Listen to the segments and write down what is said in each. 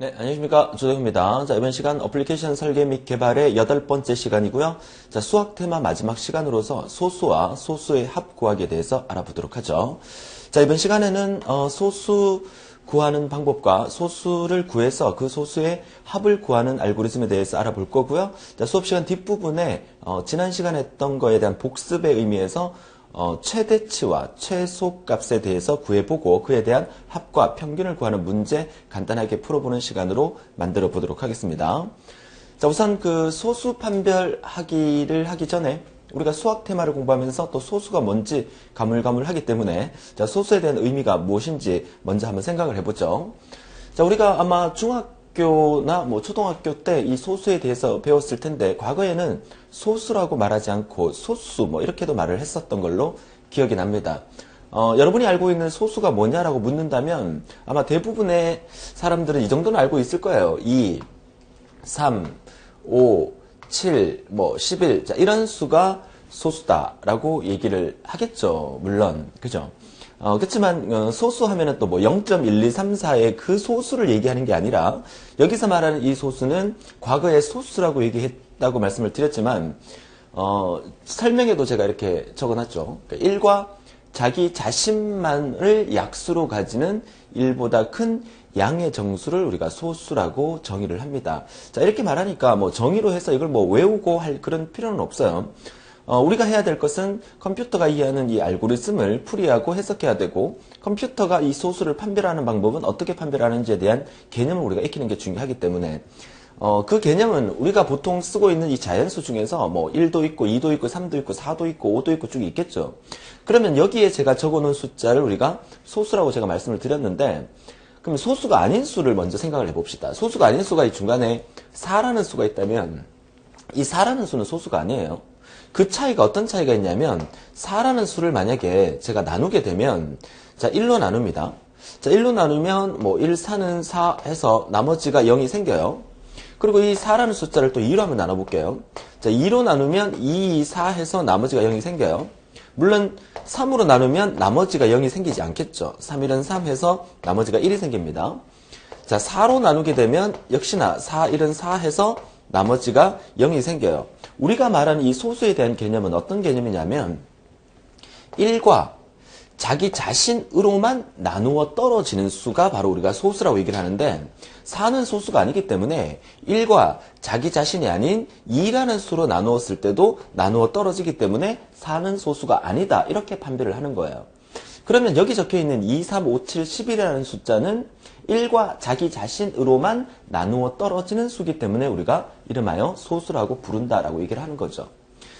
네, 안녕하십니까. 조정입니다. 자, 이번 시간 어플리케이션 설계 및 개발의 8번째 시간이고요. 자, 수학 테마 마지막 시간으로서 소수와 소수의 합 구하기에 대해서 알아보도록 하죠. 자, 이번 시간에는 소수 구하는 방법과 소수를 구해서 그 소수의 합을 구하는 알고리즘에 대해서 알아볼 거고요. 자, 수업 시간 뒷부분에 지난 시간에 했던 거에 대한 복습의 의미에서 최대치와 최소값에 대해서 구해보고 그에 대한 합과 평균을 구하는 문제 간단하게 풀어보는 시간으로 만들어 보도록 하겠습니다. 자, 우선 그 소수 판별하기를 하기 전에 우리가 수학 테마를 공부하면서 또 소수가 뭔지 가물가물하기 때문에 자, 소수에 대한 의미가 무엇인지 먼저 한번 생각을 해보죠. 자, 우리가 아마 중학교나 초등학교 때 이 소수에 대해서 배웠을 텐데 과거에는 소수라고 말하지 않고 소수 이렇게도 말을 했었던 걸로 기억이 납니다. 여러분이 알고 있는 소수가 뭐냐라고 묻는다면 아마 대부분의 사람들은 이 정도는 알고 있을 거예요. 2, 3, 5, 7, 11 자, 이런 수가 소수다라고 얘기를 하겠죠. 물론 그죠? 그렇지만 소수 하면은 또 0.1234의 그 소수를 얘기하는 게 아니라 여기서 말하는 이 소수는 과거에 소수라고 얘기했다고 말씀을 드렸지만 설명에도 제가 이렇게 적어놨죠. 그러니까 1과 자기 자신만을 약수로 가지는 1보다 큰 양의 정수를 우리가 소수라고 정의를 합니다. 자, 이렇게 말하니까 정의로 해서 이걸 외우고 할 그런 필요는 없어요. 우리가 해야 될 것은 컴퓨터가 이해하는 이 알고리즘을 풀이하고 해석해야 되고 컴퓨터가 이 소수를 판별하는 방법은 어떻게 판별하는지에 대한 개념을 우리가 익히는 게 중요하기 때문에 그 개념은 우리가 보통 쓰고 있는 이 자연수 중에서 1도 있고 2도 있고 3도 있고 4도 있고 5도 있고 쭉 있겠죠. 그러면 여기에 제가 적어놓은 숫자를 우리가 소수라고 제가 말씀을 드렸는데 그럼 소수가 아닌 수를 먼저 생각을 해봅시다. 소수가 아닌 수가 이 중간에 4라는 수가 있다면 이 4라는 수는 소수가 아니에요. 그 차이가 어떤 차이가 있냐면 4라는 수를 만약에 제가 나누게 되면 자 1로 나눕니다. 자 1로 나누면 1, 4는 4 해서 나머지가 0이 생겨요. 그리고 이 4라는 숫자를 또 2로 한번 나눠볼게요. 자 2로 나누면 2, 2, 4 해서 나머지가 0이 생겨요. 물론 3으로 나누면 나머지가 0이 생기지 않겠죠. 3, 1은 3 해서 나머지가 1이 생깁니다. 자 4로 나누게 되면 역시나 4, 1은 4 해서 나머지가 0이 생겨요. 우리가 말하는 이 소수에 대한 개념은 어떤 개념이냐면 1과 자기 자신으로만 나누어 떨어지는 수가 바로 우리가 소수라고 얘기를 하는데 4는 소수가 아니기 때문에 1과 자기 자신이 아닌 2라는 수로 나누었을 때도 나누어 떨어지기 때문에 4는 소수가 아니다 이렇게 판별을 하는 거예요. 그러면 여기 적혀있는 2, 3, 5, 7, 11이라는 숫자는 1과 자기 자신으로만 나누어 떨어지는 수기 때문에 우리가 이름하여 소수라고 부른다라고 얘기를 하는 거죠.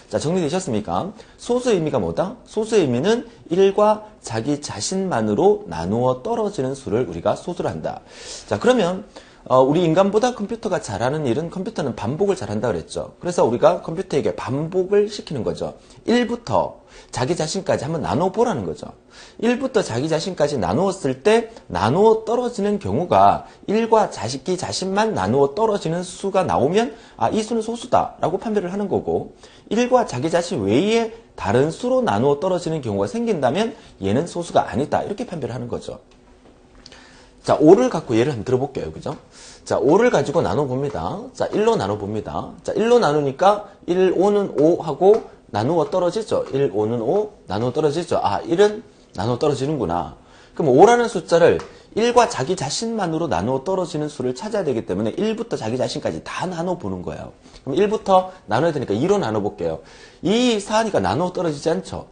자, 정리되셨습니까? 소수의 의미가 뭐다? 소수의 의미는 1과 자기 자신만으로 나누어 떨어지는 수를 우리가 소수로 한다. 자, 그러면 우리 인간보다 컴퓨터가 잘하는 일은 컴퓨터는 반복을 잘한다 그랬죠. 그래서 우리가 컴퓨터에게 반복을 시키는 거죠. 1부터 자기 자신까지 한번 나누어 보라는 거죠. 1부터 자기 자신까지 나누었을 때 나누어 떨어지는 경우가 1과 자기 자신만 나누어 떨어지는 수가 나오면 이 수는 소수다 라고 판별을 하는 거고 1과 자기 자신 외에 다른 수로 나누어 떨어지는 경우가 생긴다면 얘는 소수가 아니다 이렇게 판별을 하는 거죠. 자, 5를 갖고 예를 한번 들어볼게요. 그죠? 자, 5를 가지고 나눠봅니다. 자, 1로 나눠봅니다. 자, 1로 나누니까 1, 5는 5 하고 나누어 떨어지죠. 1, 5는 5, 나누어 떨어지죠. 1은 나누어 떨어지는구나. 그럼 5라는 숫자를 1과 자기 자신만으로 나누어 떨어지는 수를 찾아야 되기 때문에 1부터 자기 자신까지 다 나눠 보는 거예요. 그럼 1부터 나눠야 되니까 2로 나눠볼게요. 2, 4하니까 나누어 떨어지지 않죠.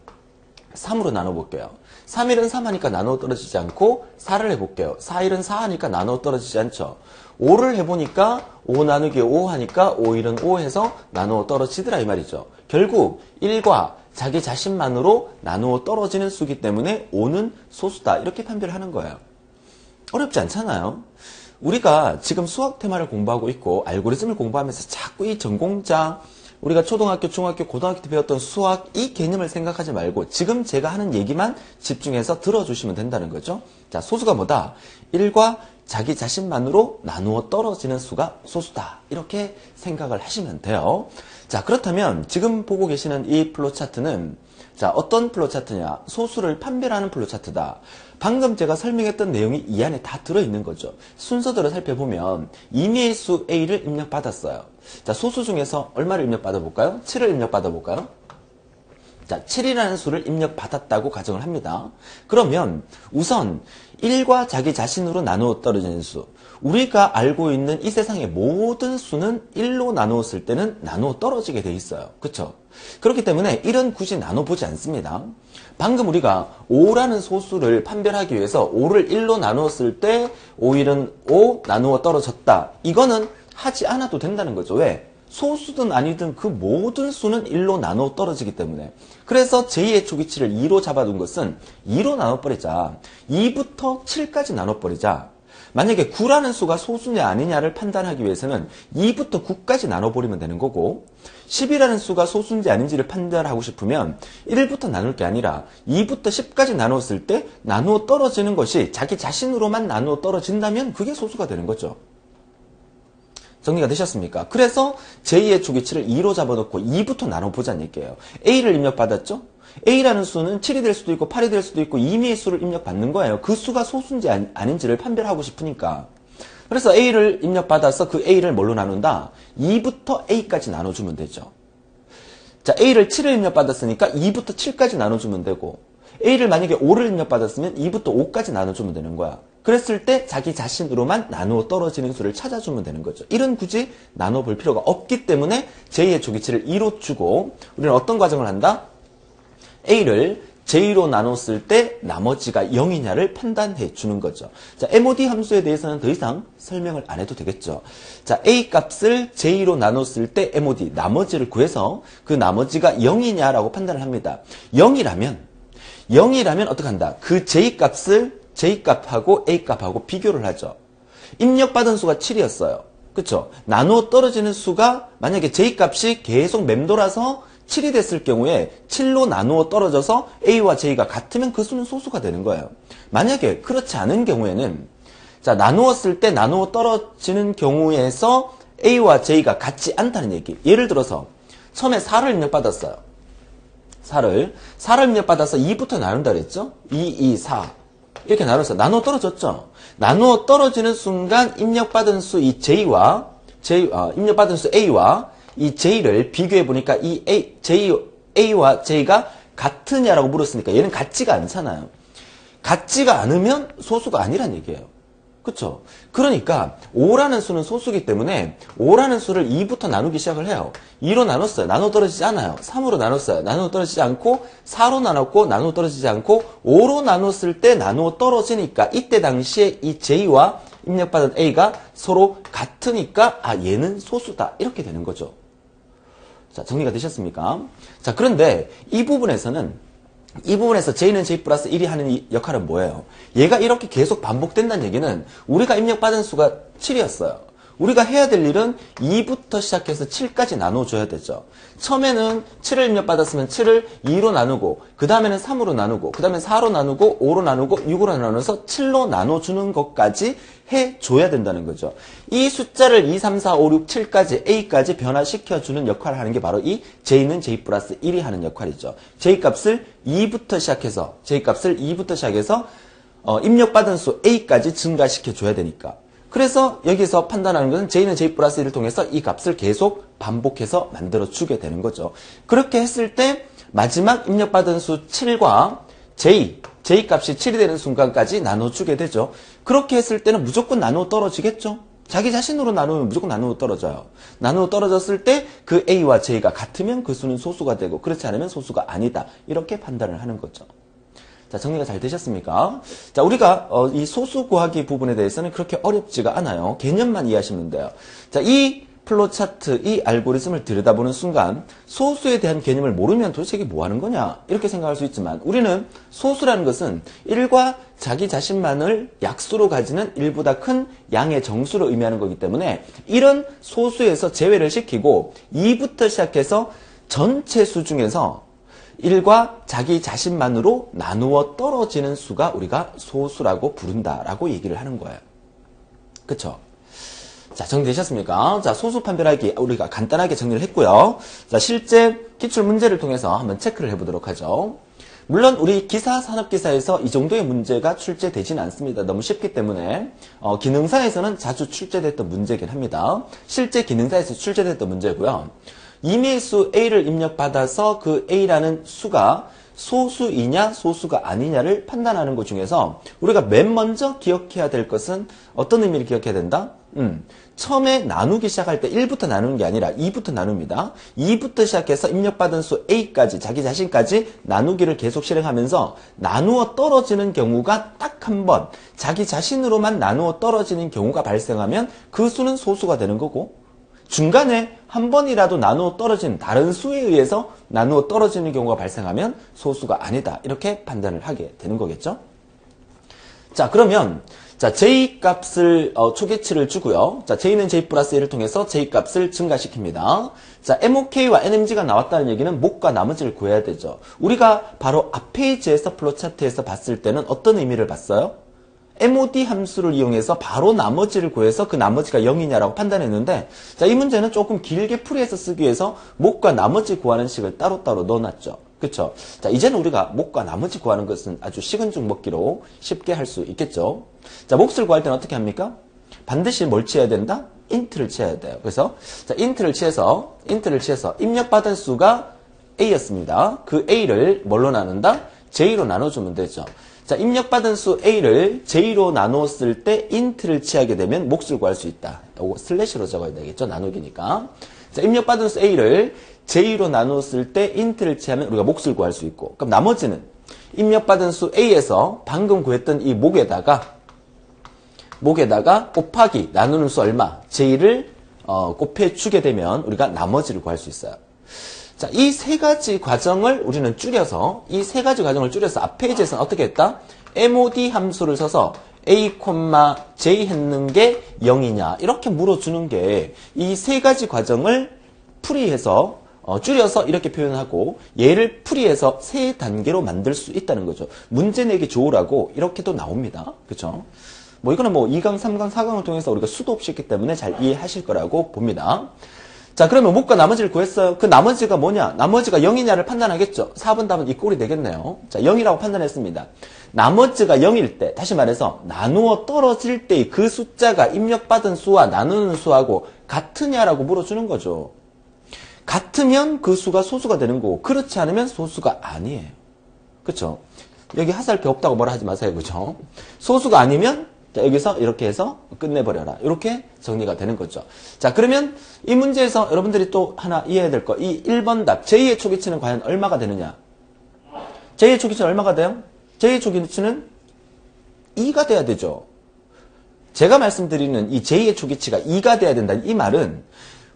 3으로 나눠볼게요. 3, 1은 3 하니까 나누어 떨어지지 않고 4를 해볼게요. 4, 1은 4 하니까 나누어 떨어지지 않죠. 5를 해보니까 5 나누기 5 하니까 5, 1은 5 해서 나누어 떨어지더라 이 말이죠. 결국 1과 자기 자신만으로 나누어 떨어지는 수기 때문에 5는 소수다 이렇게 판별을 하는 거예요. 어렵지 않잖아요. 우리가 지금 수학 테마를 공부하고 있고 알고리즘을 공부하면서 자꾸 이 전공자 우리가 초등학교, 중학교, 고등학교 때 배웠던 수학 이 개념을 생각하지 말고 지금 제가 하는 얘기만 집중해서 들어주시면 된다는 거죠. 자, 소수가 뭐다? 1과 자기 자신만으로 나누어 떨어지는 수가 소수다. 이렇게 생각을 하시면 돼요. 자, 그렇다면 지금 보고 계시는 이 플로우 차트는 자, 어떤 플로우 차트냐? 소수를 판별하는 플로우 차트다. 방금 제가 설명했던 내용이 이 안에 다 들어있는 거죠. 순서대로 살펴보면 임의의 수 A를 입력받았어요. 자, 소수 중에서 얼마를 입력받아 볼까요? 7을 입력받아 볼까요? 자, 7이라는 수를 입력받았다고 가정을 합니다. 그러면 우선 1과 자기 자신으로 나누어 떨어지는 수. 우리가 알고 있는 이 세상의 모든 수는 1로 나누었을 때는 나누어 떨어지게 돼 있어요. 그렇죠? 그렇기 때문에 1은 굳이 나눠보지 않습니다. 방금 우리가 5라는 소수를 판별하기 위해서 5를 1로 나누었을 때 5, 1은 5 나누어 떨어졌다. 이거는 하지 않아도 된다는 거죠. 왜? 소수든 아니든 그 모든 수는 1로 나눠 떨어지기 때문에. 그래서 제2의 초기치를 2로 잡아둔 것은 2로 나눠버리자. 2부터 7까지 나눠버리자. 만약에 9라는 수가 소수냐 아니냐를 판단하기 위해서는 2부터 9까지 나눠버리면 되는 거고, 10이라는 수가 소수인지 아닌지를 판단하고 싶으면 1부터 나눌 게 아니라 2부터 10까지 나눴을 때 나누어 떨어지는 것이 자기 자신으로만 나누어 떨어진다면 그게 소수가 되는 거죠. 정리가 되셨습니까? 그래서 제2의 초기치를 2로 잡아놓고 2부터 나눠보자는 얘기예요. A를 입력받았죠? A라는 수는 7이 될 수도 있고 8이 될 수도 있고 임의의 수를 입력받는 거예요. 그 수가 소수인지 아닌지를 판별하고 싶으니까. 그래서 A를 입력받아서 그 A를 뭘로 나눈다? 2부터 A까지 나눠주면 되죠. 자, A를 7을 입력받았으니까 2부터 7까지 나눠주면 되고, A를 만약에 5를 입력받았으면 2부터 5까지 나눠주면 되는 거야. 그랬을 때 자기 자신으로만 나누어 떨어지는 수를 찾아주면 되는 거죠. 1은 굳이 나눠볼 필요가 없기 때문에 제2의 초기치를 2로 주고, 우리는 어떤 과정을 한다? A를 j 로 나눴을 때 나머지가 0이냐를 판단해 주는 거죠. 자, MOD 함수에 대해서는 더 이상 설명을 안 해도 되겠죠. 자, A 값을 j로 나눴을 때 MOD, 나머지를 구해서 그 나머지가 0이냐라고 판단을 합니다. 0이라면 어떻게 한다? 그 j 값을 j 값하고 A 값하고 비교를 하죠. 입력받은 수가 7이었어요. 그쵸? 나누어 떨어지는 수가 만약에 j 값이 계속 맴돌아서 7이 됐을 경우에 7로 나누어 떨어져서 A와 J가 같으면 그 수는 소수가 되는 거예요. 만약에 그렇지 않은 경우에는, 자, 나누었을 때 나누어 떨어지는 경우에서 A와 J가 같지 않다는 얘기. 예를 들어서 처음에 4를 입력받았어요. 4를 입력받아서 2부터 나눈다 그랬죠? 2, 4 이렇게 나눴어요. 나누어 떨어졌죠? 나누어 떨어지는 순간 입력받은 수 이 입력받은 수 A와 이 J를 비교해보니까 이 A와 J가 같으냐라고 물었으니까 얘는 같지가 않잖아요. 같지가 않으면 소수가 아니란 얘기예요. 그쵸? 그러니까 5라는 수는 소수기 때문에 5라는 수를 2부터 나누기 시작을 해요. 2로 나눴어요. 나누어 떨어지지 않아요. 3으로 나눴어요. 나누어 떨어지지 않고 4로 나눴고 나누어 떨어지지 않고 5로 나눴을 때 나누어 떨어지니까 이때 당시에 이 J와 입력받은 A가 서로 같으니까 얘는 소수다. 이렇게 되는 거죠. 자, 정리가 되셨습니까? 자, 그런데 이 부분에서 J는 J 플러스 1이 하는 이 역할은 뭐예요? 얘가 이렇게 계속 반복된다는 얘기는 우리가 입력받은 수가 7이었어요. 우리가 해야 될 일은 2부터 시작해서 7까지 나눠줘야 되죠. 처음에는 7을 입력받았으면 7을 2로 나누고, 그 다음에는 3으로 나누고, 그 다음에 4로 나누고, 5로 나누고, 6으로 나눠서 7로 나눠주는 것까지 해줘야 된다는 거죠. 이 숫자를 2, 3, 4, 5, 6, 7까지, A까지 변화시켜주는 역할을 하는 게 바로 이 J는 J 플러스 1이 하는 역할이죠. J 값을 2부터 시작해서 입력받은 수 A까지 증가시켜줘야 되니까. 그래서 여기서 판단하는 것은 J는 J 플러스 1을 통해서 이 값을 계속 반복해서 만들어주게 되는 거죠. 그렇게 했을 때 마지막 입력받은 수 7과 J 값이 7이 되는 순간까지 나눠주게 되죠. 그렇게 했을 때는 무조건 나누어 떨어지겠죠. 자기 자신으로 나누면 무조건 나누어 떨어져요. 나누어 떨어졌을 때 그 A와 J가 같으면 그 수는 소수가 되고, 그렇지 않으면 소수가 아니다. 이렇게 판단을 하는 거죠. 자, 정리가 잘 되셨습니까? 자, 우리가 이 소수 구하기 부분에 대해서는 그렇게 어렵지가 않아요. 개념만 이해하시면 돼요. 자, 이 플로우 차트, 이 알고리즘을 들여다보는 순간 소수에 대한 개념을 모르면 도대체 이게 뭐 하는 거냐? 이렇게 생각할 수 있지만, 우리는 소수라는 것은 1과 자기 자신만을 약수로 가지는 1보다 큰 양의 정수를 의미하는 거기 때문에 이런 소수에서 제외를 시키고 2부터 시작해서 전체 수 중에서 1과 자기 자신만으로 나누어 떨어지는 수가 우리가 소수라고 부른다라고 얘기를 하는 거예요. 그쵸? 자, 정리되셨습니까? 자, 소수 판별하기 우리가 간단하게 정리를 했고요. 자, 실제 기출 문제를 통해서 한번 체크를 해보도록 하죠. 물론 우리 산업기사에서 이 정도의 문제가 출제되지는 않습니다. 너무 쉽기 때문에 기능사에서는 자주 출제됐던 문제이긴 합니다. 실제 기능사에서 출제됐던 문제고요. 임의의 수 A를 입력받아서 그 A라는 수가 소수이냐 소수가 아니냐를 판단하는 것 중에서 우리가 맨 먼저 기억해야 될 것은 어떤 의미를 기억해야 된다? 처음에 나누기 시작할 때 1부터 나누는 게 아니라 2부터 나눕니다. 2부터 시작해서 입력받은 수 A까지 자기 자신까지 나누기를 계속 실행하면서 나누어 떨어지는 경우가 딱 한 번 자기 자신으로만 나누어 떨어지는 경우가 발생하면 그 수는 소수가 되는 거고 중간에 한 번이라도 나누어 떨어지는 다른 수에 의해서 나누어 떨어지는 경우가 발생하면 소수가 아니다. 이렇게 판단을 하게 되는 거겠죠. 자, 그러면 자, J 값을 초계치를 주고요. 자, J는 J 플러스 1을 통해서 J 값을 증가시킵니다. 자, MOK와 NMG가 나왔다는 얘기는 목과 나머지를 구해야 되죠. 우리가 바로 앞 페이지에서 플로차트에서 봤을 때는 어떤 의미를 봤어요? MOD 함수를 이용해서 바로 나머지를 구해서 그 나머지가 0이냐라고 판단했는데 자, 이 문제는 조금 길게 풀이해서 쓰기 위해서 목과 나머지 구하는 식을 따로따로 넣어놨죠. 그쵸? 자, 이제는 우리가 목과 나머지 구하는 것은 아주 식은 죽 먹기로 쉽게 할 수 있겠죠. 자, 몫을 구할 때는 어떻게 합니까? 반드시 뭘 취해야 된다? 인트를 취해야 돼요. 그래서 자, 인트를 취해서 입력받은 수가 A였습니다. 그 A를 뭘로 나눈다? J로 나눠주면 되죠. 자, 입력받은 수 A를 J로 나누었을 때 인트를 취하게 되면 몫을 구할 수 있다. 이거 슬래시로 적어야 되겠죠? 나누기니까. 자, 입력받은 수 A를 J로 나누었을 때 인트를 취하면 우리가 몫을 구할 수 있고 그럼 나머지는 입력받은 수 A에서 방금 구했던 이 목에다가 곱하기 나누는 수 얼마 J를 곱해주게 되면 우리가 나머지를 구할 수 있어요. 자, 이 세 가지 과정을 우리는 줄여서 앞 페이지에서는 어떻게 했다? MOD 함수를 써서 A, J 했는 게 0이냐 이렇게 물어주는 게 이 세 가지 과정을 풀이해서 줄여서 이렇게 표현하고 얘를 풀이해서 세 단계로 만들 수 있다는 거죠. 문제 내기 좋으라고 이렇게도 나옵니다. 그렇죠? 뭐 이거는 뭐 2강, 3강, 4강을 통해서 우리가 수도 없이 했기 때문에 잘 이해하실 거라고 봅니다. 자, 그러면 목과 나머지를 구했어요. 그 나머지가 뭐냐? 나머지가 0이냐를 판단하겠죠. 4번 답은 이 꼴이 되겠네요. 자, 0이라고 판단했습니다. 나머지가 0일 때, 다시 말해서 나누어 떨어질 때 그 숫자가 입력받은 수와 나누는 수하고 같으냐라고 물어주는 거죠. 같으면 그 수가 소수가 되는 거고 그렇지 않으면 소수가 아니에요. 그렇죠? 여기 하살표 없다고 뭐라 하지 마세요. 그렇죠? 소수가 아니면 자, 여기서 이렇게 해서 끝내버려라. 이렇게 정리가 되는 거죠. 자, 그러면 이 문제에서 여러분들이 또 하나 이해해야 될 거. 이 1번 답, J의 초기치는 과연 얼마가 되느냐? J의 초기치는 얼마가 돼요? J의 초기치는 2가 돼야 되죠. 제가 말씀드리는 이 J의 초기치가 2가 돼야 된다. 이 말은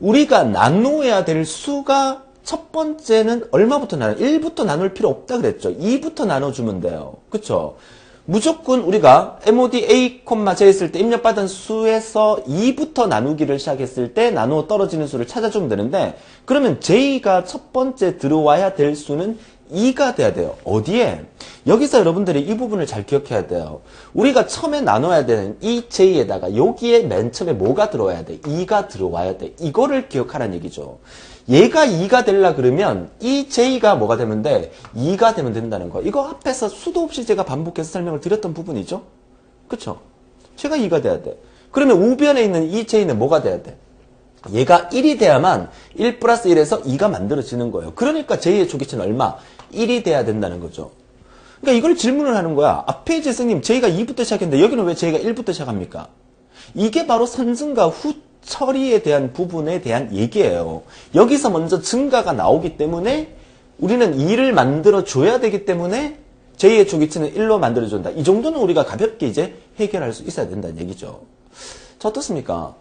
우리가 나누어야 될 수가 첫 번째는 얼마부터 나눠? 1부터 나눌 필요 없다 그랬죠. 2부터 나눠주면 돼요. 그쵸? 무조건 우리가 MOD A, J 했을 때 입력받은 수에서 2부터 나누기를 시작했을 때 나누어 떨어지는 수를 찾아주면 되는데 그러면 J가 첫 번째 들어와야 될 수는 2가 돼야 돼요. 어디에? 여기서 여러분들이 이 부분을 잘 기억해야 돼요. 우리가 처음에 나눠야 되는 이 J에다가 여기에 맨 처음에 뭐가 들어와야 돼? 2가 들어와야 돼. 이거를 기억하라는 얘기죠. 얘가 2가 되려 그러면 이 J가 뭐가 되면 돼? 2가 되면 된다는 거. 이거 앞에서 수도 없이 제가 반복해서 설명을 드렸던 부분이죠. 그쵸? 제가 2가 돼야 돼. 그러면 우변에 있는 이 J는 뭐가 돼야 돼? 얘가 1이 돼야만 1 플러스 1에서 2가 만들어지는 거예요. 그러니까 J의 초기치는 얼마? 1이 돼야 된다는 거죠. 그러니까 이걸 질문을 하는 거야. 앞 페이지에 선생님 J가 2부터 시작했는데 여기는 왜 J가 1부터 시작합니까? 이게 바로 선증과 후 처리에 대한 부분에 대한 얘기예요. 여기서 먼저 증가가 나오기 때문에 우리는 2를 만들어줘야 되기 때문에 J의 초기치는 1로 만들어준다. 이 정도는 우리가 가볍게 이제 해결할 수 있어야 된다는 얘기죠. 자, 어떻습니까?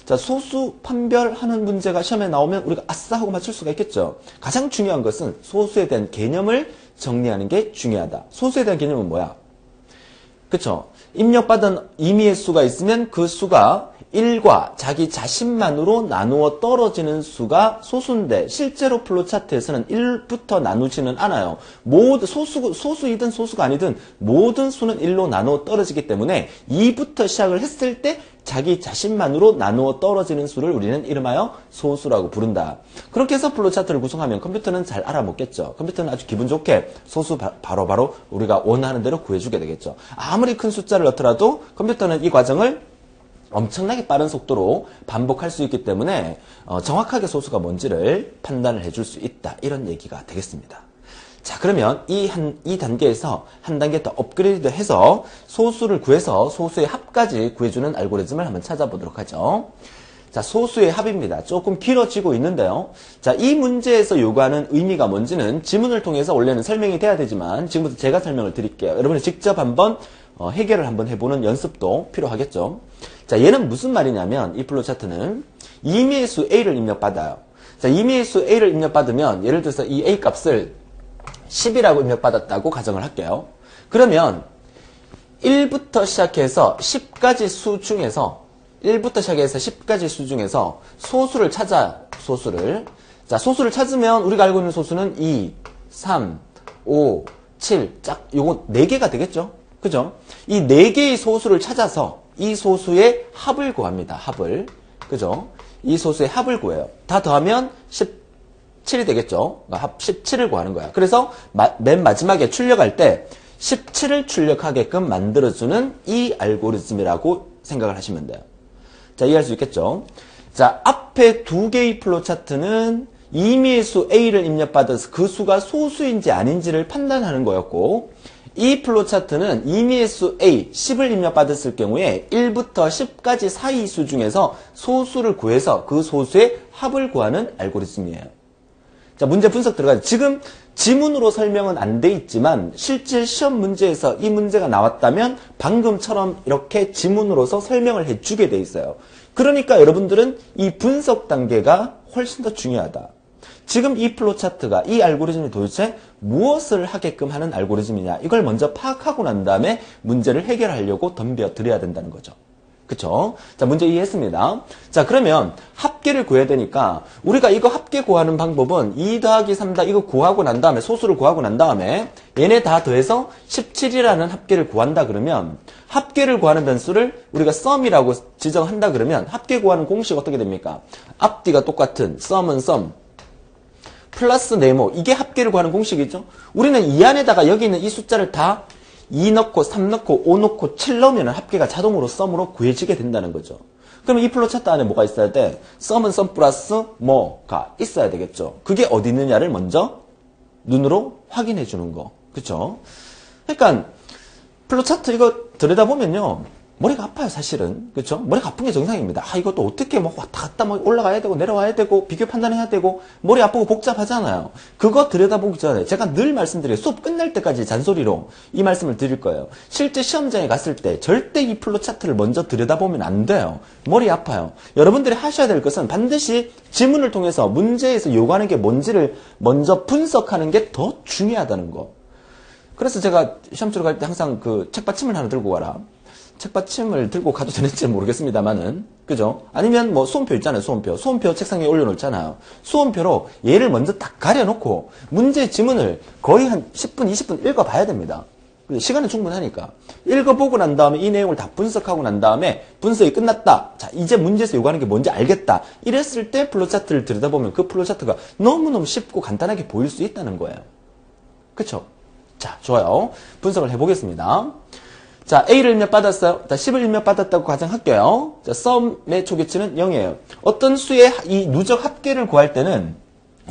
자, 소수 판별하는 문제가 시험에 나오면 우리가 아싸 하고 맞출 수가 있겠죠. 가장 중요한 것은 소수에 대한 개념을 정리하는 게 중요하다. 소수에 대한 개념은 뭐야? 그쵸? 입력받은 임의의 수가 있으면 그 수가 1과 자기 자신만으로 나누어 떨어지는 수가 소수인데 실제로 플로 차트에서는 1부터 나누지는 않아요. 모두 소수이든 소수가 아니든 모든 수는 1로 나누어 떨어지기 때문에 2부터 시작을 했을 때 자기 자신만으로 나누어 떨어지는 수를 우리는 이름하여 소수라고 부른다. 그렇게 해서 플로 차트를 구성하면 컴퓨터는 잘 알아먹겠죠. 컴퓨터는 아주 기분 좋게 소수 바로바로 우리가 원하는 대로 구해주게 되겠죠. 아무리 큰 숫자를 넣더라도 컴퓨터는 이 과정을 엄청나게 빠른 속도로 반복할 수 있기 때문에 정확하게 소수가 뭔지를 판단을 해줄 수 있다. 이런 얘기가 되겠습니다. 자, 그러면 이 단계에서 한 단계 더 업그레이드 해서 소수를 구해서 소수의 합까지 구해주는 알고리즘을 한번 찾아보도록 하죠. 자, 소수의 합입니다. 조금 길어지고 있는데요. 자, 이 문제에서 요구하는 의미가 뭔지는 지문을 통해서 원래는 설명이 돼야 되지만 지금부터 제가 설명을 드릴게요. 여러분이 직접 한번 해결을 한번 해보는 연습도 필요하겠죠. 자, 얘는 무슨 말이냐면 이 플로 차트는 임의의 수 A를 입력받아요. 자, 임의의 수 A를 입력받으면 예를 들어서 이 A 값을 10이라고 입력받았다고 가정을 할게요. 그러면 1부터 시작해서 10까지 수 중에서 1부터 시작해서 10까지 수 중에서 소수를 찾아요. 소수를. 자, 소수를 찾으면 우리가 알고 있는 소수는 2, 3, 5, 7, 요거 4개가 되겠죠? 그죠? 이 4개의 소수를 찾아서 이 소수의 합을 구합니다. 합을. 그죠? 이 소수의 합을 구해요. 다 더하면 17이 되겠죠? 그러니까 합 17을 구하는 거야. 그래서 맨 마지막에 출력할 때 17을 출력하게끔 만들어주는 이 알고리즘이라고 생각을 하시면 돼요. 자, 이해할 수 있겠죠? 자, 앞에 2개의 플로 차트는 임의의 수 A를 입력받아서 그 수가 소수인지 아닌지를 판단하는 거였고, 이 플로 차트는 임의의 수 A, 10을 입력받았을 경우에 1부터 10까지 사이 수 중에서 소수를 구해서 그 소수의 합을 구하는 알고리즘이에요. 자, 문제 분석 들어가죠. 지금 지문으로 설명은 안 돼 있지만 실제 시험 문제에서 이 문제가 나왔다면 방금처럼 이렇게 지문으로서 설명을 해주게 돼 있어요. 그러니까 여러분들은 이 분석 단계가 훨씬 더 중요하다. 지금 이 플로 차트가 이 알고리즘이 도대체 무엇을 하게끔 하는 알고리즘이냐, 이걸 먼저 파악하고 난 다음에 문제를 해결하려고 덤벼 드려야 된다는 거죠. 그쵸? 자, 문제 이해했습니다. 자, 그러면 합계를 구해야 되니까 우리가 이거 합계 구하는 방법은 2 더하기 3 이거 구하고 난 다음에 소수를 구하고 난 다음에 얘네 다 더해서 17이라는 합계를 구한다 그러면 합계를 구하는 변수를 우리가 sum이라고 지정한다 그러면 합계 구하는 공식 어떻게 됩니까? 앞뒤가 똑같은 sum은 sum 플러스 네모, 이게 합계를 구하는 공식이죠. 우리는 이 안에다가 여기 있는 이 숫자를 다 2 넣고 3 넣고 5 넣고 7 넣으면 합계가 자동으로 썸으로 구해지게 된다는 거죠. 그러면 이 플로 차트 안에 뭐가 있어야 돼? 썸은 썸 플러스 뭐가 있어야 되겠죠. 그게 어디 있느냐를 먼저 눈으로 확인해 주는 거. 그쵸? 그러니까 플로 차트 이거 들여다보면요, 머리가 아파요, 사실은. 그쵸? 머리가 아픈 게 정상입니다. 아, 이것도 어떻게 뭐 왔다 갔다 뭐 올라가야 되고 내려와야 되고 비교 판단해야 되고 머리 아프고 복잡하잖아요. 그거 들여다보기 전에 제가 늘 말씀드려요. 수업 끝날 때까지 잔소리로 이 말씀을 드릴 거예요. 실제 시험장에 갔을 때 절대 이 플로 차트를 먼저 들여다보면 안 돼요. 머리 아파요. 여러분들이 하셔야 될 것은 반드시 지문을 통해서 문제에서 요구하는 게 뭔지를 먼저 분석하는 게 더 중요하다는 거. 그래서 제가 시험 치러 갈 때 항상 그 책받침을 하나 들고 가라. 책받침을 들고 가도 되는지 모르겠습니다만은, 그죠? 아니면 뭐 수험표 있잖아요, 수험표. 수험표 책상 위에 올려놓잖아요. 수험표로 얘를 먼저 딱 가려놓고 문제 지문을 거의 한 10분, 20분 읽어봐야 됩니다. 시간은 충분하니까. 읽어보고 난 다음에 이 내용을 다 분석하고 난 다음에 분석이 끝났다. 자, 이제 문제에서 요구하는 게 뭔지 알겠다. 이랬을 때 플로 차트를 들여다보면 그 플로 차트가 너무너무 쉽고 간단하게 보일 수 있다는 거예요. 그쵸? 자, 좋아요. 분석을 해보겠습니다. 자, A를 입력받았어요. 자, 10을 입력받았다고 가정할게요. 자, 썸의 초기치는 0이에요. 어떤 수의 이 누적 합계를 구할 때는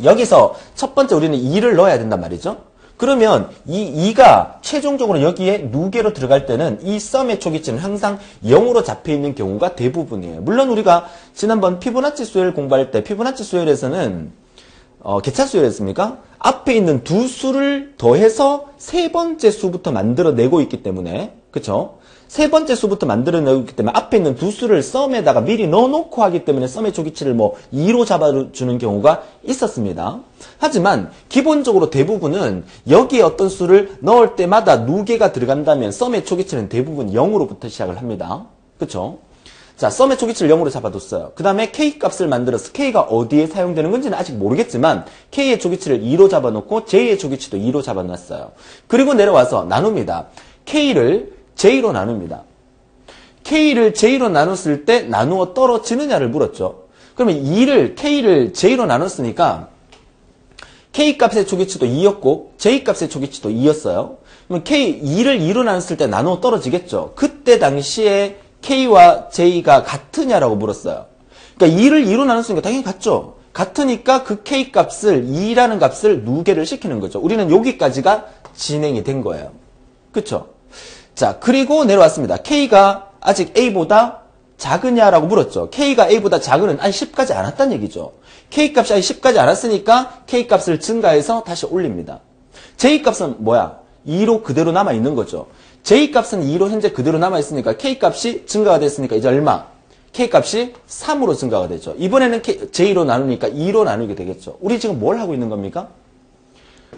여기서 첫 번째 우리는 2를 넣어야 된단 말이죠. 그러면 이 2가 최종적으로 여기에 누계로 들어갈 때는 이 썸의 초기치는 항상 0으로 잡혀있는 경우가 대부분이에요. 물론 우리가 지난번 피보나치 수열 공부할 때 피보나치 수열에서는 개차 수열했습니까? 앞에 있는 두 수를 더해서 세 번째 수부터 만들어내고 있기 때문에, 그쵸? 세 번째 수부터 만들어내고 있기 때문에 앞에 있는 두 수를 썸에다가 미리 넣어놓고 하기 때문에 썸의 초기치를 뭐 2로 잡아주는 경우가 있었습니다. 하지만 기본적으로 대부분은 여기에 어떤 수를 넣을 때마다 누계가 들어간다면 썸의 초기치는 대부분 0으로부터 시작을 합니다. 그쵸? 자, 썸의 초기치를 0으로 잡아뒀어요. 그 다음에 K 값을 만들어서 K가 어디에 사용되는 건지는 아직 모르겠지만 K의 초기치를 2로 잡아놓고 J의 초기치도 2로 잡아놨어요. 그리고 내려와서 나눕니다. K를 J로 나눕니다. K를 J로 나눴을 때 나누어 떨어지느냐를 물었죠. 그러면 K를 J로 나눴으니까 K 값의 초기치도 2였고 J 값의 초기치도 2였어요. 그러면 2를 2로 나눴을 때 나누어 떨어지겠죠. 그때 당시에 K와 J가 같으냐라고 물었어요. 그러니까 2를 2로 나눴으니까 당연히 같죠. 같으니까 그 K 값을 2라는 값을 누계를 시키는 거죠. 우리는 여기까지가 진행이 된 거예요. 그쵸? 자, 그리고 내려왔습니다. K가 아직 A보다 작으냐라고 물었죠. K가 A보다 작으면 아예 10까지 안 왔다는 얘기죠. K 값이 아예 10까지 안 왔으니까 K 값을 증가해서 다시 올립니다. J 값은 뭐야? 2로 그대로 남아있는 거죠. J 값은 2로 현재 그대로 남아있으니까 K 값이 증가가 됐으니까 이제 얼마? K 값이 3으로 증가가 되죠. 이번에는 J로 나누니까 2로 나누게 되겠죠. 우리 지금 뭘 하고 있는 겁니까?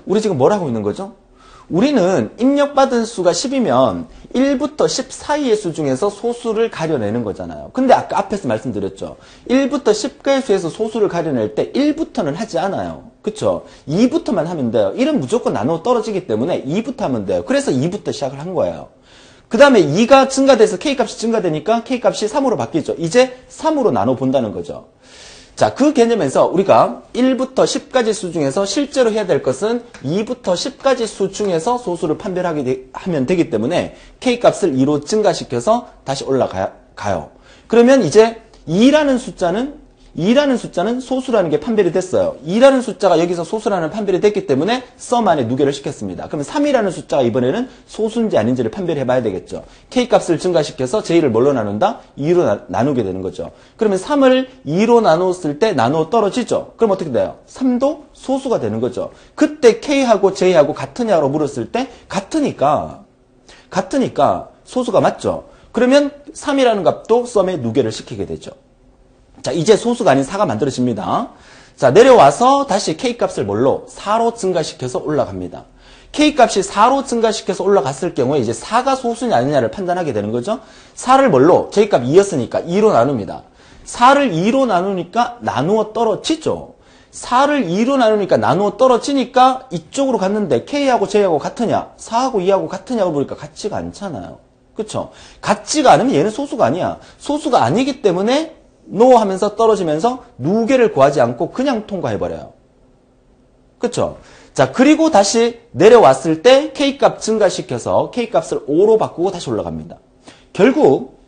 우리 지금 뭘 하고 있는 거죠? 우리는 입력받은 수가 10이면 1부터 10 사이의 수 중에서 소수를 가려내는 거잖아요. 근데 아까 앞에서 말씀드렸죠. 1부터 10개의 수에서 소수를 가려낼 때 1부터는 하지 않아요. 그쵸? 2부터만 하면 돼요. 1은 무조건 나누어 떨어지기 때문에 2부터 하면 돼요. 그래서 2부터 시작을 한 거예요. 그 다음에 2가 증가돼서 K값이 증가되니까 K값이 3으로 바뀌죠. 이제 3으로 나눠 본다는 거죠. 자, 그 개념에서 우리가 1부터 10까지 수 중에서 실제로 해야 될 것은 2부터 10까지 수 중에서 소수를 판별하면 되기 때문에 K값을 2로 증가시켜서 다시 올라가요. 그러면 이제 2라는 숫자는 소수라는 게 판별이 됐어요. 2라는 숫자가 여기서 소수라는 판별이 됐기 때문에 썸 안에 누계를 시켰습니다. 그러면 3이라는 숫자가 이번에는 소수인지 아닌지를 판별해 봐야 되겠죠. K값을 증가시켜서 J를 뭘로 나눈다? 2로 나누게 되는 거죠. 그러면 3을 2로 나눴을 때 나누어 떨어지죠. 그럼 어떻게 돼요? 3도 소수가 되는 거죠. 그때 K하고 J하고 같으냐고 물었을 때 같으니까 소수가 맞죠. 그러면 3이라는 값도 썸에 누계를 시키게 되죠. 자, 이제 소수가 아닌 4가 만들어집니다. 자, 내려와서 다시 K값을 뭘로? 4로 증가시켜서 올라갑니다. K값이 4로 증가시켜서 올라갔을 경우에 이제 4가 소수냐 아니냐를 판단하게 되는 거죠. 4를 뭘로? J값 2였으니까 2로 나눕니다. 4를 2로 나누니까 나누어 떨어지죠. 4를 2로 나누니까 나누어 떨어지니까 이쪽으로 갔는데 K하고 J하고 같으냐? 4하고 2하고 같으냐고 보니까 같지가 않잖아요. 그쵸? 같지가 않으면 얘는 소수가 아니야. 소수가 아니기 때문에 NO 하면서 떨어지면서 누계를 구하지 않고 그냥 통과해버려요. 그쵸? 자, 그리고 다시 내려왔을 때 K값 증가시켜서 K값을 5로 바꾸고 다시 올라갑니다. 결국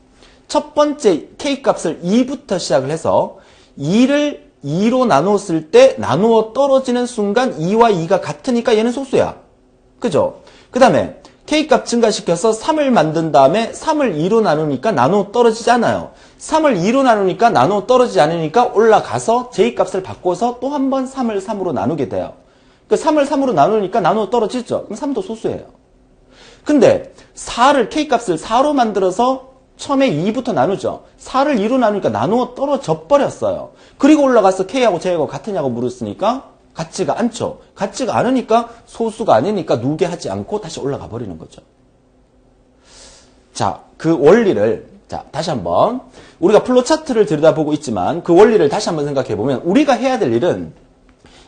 첫 번째 K값을 2부터 시작을 해서 2를 2로 나누었을 때 나누어 떨어지는 순간 2와 2가 같으니까 얘는 소수야. 그죠? 그 다음에 K값 증가시켜서 3을 만든 다음에 3을 2로 나누니까 나누어 떨어지지 않아요. 3을 2로 나누니까 나누어 떨어지지 않으니까 올라가서 J값을 바꿔서 또 한 번 3을 3으로 나누게 돼요. 그 3을 3으로 나누니까 나누어 떨어지죠. 그럼 3도 소수예요. 근데 K값을 4로 만들어서 처음에 2부터 나누죠. 4를 2로 나누니까 나누어 떨어져 버렸어요. 그리고 올라가서 K하고 J하고 같으냐고 물었으니까 같지가 않죠. 같지가 않으니까 소수가 아니니까 누계하지 않고 다시 올라가 버리는 거죠. 자, 그 원리를 다시 한번 우리가 플로차트를 들여다보고 있지만 그 원리를 다시 한번 생각해 보면 우리가 해야 될 일은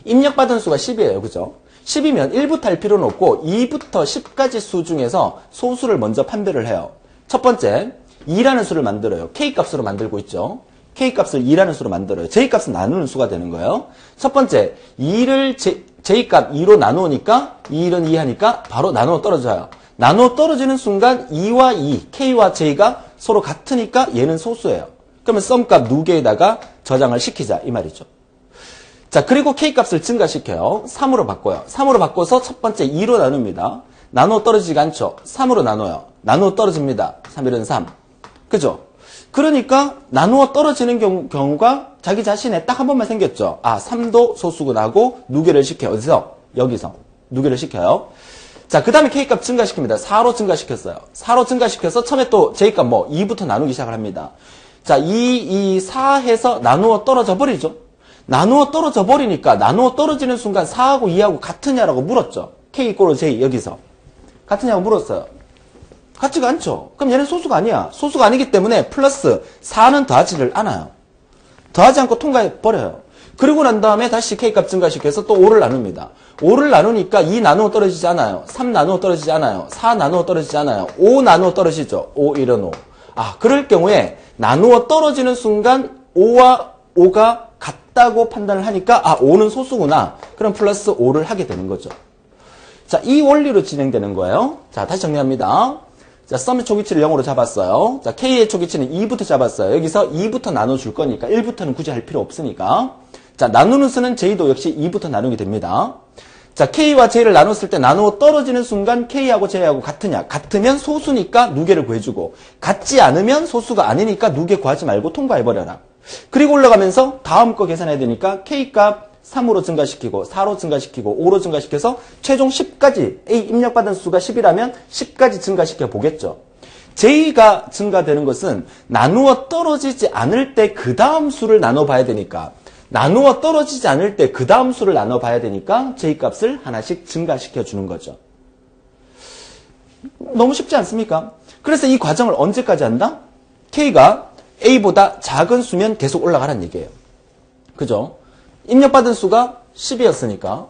입력받은 수가 10이에요. 그죠? 10이면 1부터 할 필요는 없고 2부터 10까지 수 중에서 소수를 먼저 판별을 해요. 첫 번째 2라는 수를 만들어요. K값으로 만들고 있죠. K값을 2라는 수로 만들어요. J값은 나누는 수가 되는 거예요. 첫 번째 2를 J값 2로 나누니까 2는 2 하니까 바로 나누어 떨어져요. 나누어 떨어지는 순간 2와 2, K와 J가 서로 같으니까 얘는 소수예요. 그러면 썸값 누계에다가 저장을 시키자 이 말이죠. 자, 그리고 K값을 증가시켜요. 3으로 바꿔요. 3으로 바꿔서 첫 번째 2로 나눕니다. 나누어 떨어지지가 않죠. 3으로 나눠요. 나누어 떨어집니다. 3, 1은 3. 그죠? 그러니까 나누어 떨어지는 경우가 자기 자신에 딱 한 번만 생겼죠. 아, 3도 소수구나 하고 누계를 시켜요. 어디서? 여기서. 누계를 시켜요. 자, 그 다음에 K값 증가시킵니다. 4로 증가시켰어요. 4로 증가시켜서 처음에 또 J값 2부터 나누기 시작을 합니다. 자, 4 해서 나누어 떨어져 버리죠. 나누어 떨어져 버리니까 나누어 떨어지는 순간 4하고 2하고 같으냐라고 물었죠. K = J 여기서. 같으냐고 물었어요. 같지가 않죠. 그럼 얘는 소수가 아니야. 소수가 아니기 때문에 플러스 4는 더하지를 않아요. 더하지 않고 통과해버려요. 그리고 난 다음에 다시 K값 증가시켜서 또 5를 나눕니다. 5를 나누니까 2 나누어 떨어지지 않아요. 3 나누어 떨어지지 않아요. 4 나누어 떨어지지 않아요. 5 나누어 떨어지죠. 5, 1은 5. 그럴 경우에 나누어 떨어지는 순간 5와 5가 같다고 판단을 하니까 5는 소수구나. 그럼 플러스 5를 하게 되는 거죠. 자, 이 원리로 진행되는 거예요. 자, 다시 정리합니다. 자, 썸의 초기치를 0으로 잡았어요. 자, K의 초기치는 2부터 잡았어요. 여기서 2부터 나눠줄 거니까 1부터는 굳이 할 필요 없으니까. 자, 나누는 수는 J도 역시 2부터 나누게 됩니다. 자, K와 J를 나눴을 때 나누어 떨어지는 순간 K하고 J하고 같으냐? 같으면 소수니까 누계를 구해주고, 같지 않으면 소수가 아니니까 누계 구하지 말고 통과해버려라. 그리고 올라가면서 다음 거 계산해야 되니까 K값 3으로 증가시키고 4로 증가시키고 5로 증가시켜서 최종 10까지 A 입력받은 수가 10이라면 10까지 증가시켜 보겠죠. J가 증가되는 것은 나누어 떨어지지 않을 때 그 다음 수를 나눠봐야 되니까, 나누어 떨어지지 않을 때 그 다음 수를 나눠봐야 되니까 J값을 하나씩 증가시켜 주는 거죠. 너무 쉽지 않습니까? 그래서 이 과정을 언제까지 한다? K가 A보다 작은 수면 계속 올라가라는 얘기예요. 그죠? 입력받은 수가 10이었으니까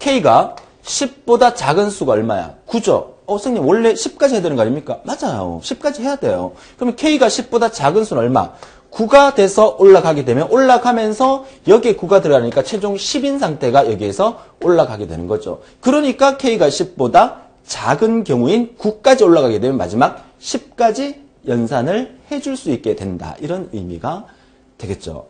K가 10보다 작은 수가 얼마야? 9죠? 선생님 원래 10까지 해야 되는 거 아닙니까? 맞아요. 10까지 해야 돼요. 그러면 K가 10보다 작은 수는 얼마? 9가 돼서 올라가게 되면 올라가면서 여기에 9가 들어가니까 최종 10인 상태가 여기에서 올라가게 되는 거죠. 그러니까 K가 10보다 작은 경우인 9까지 올라가게 되면 마지막 10까지 연산을 해줄 수 있게 된다. 이런 의미가 되겠죠.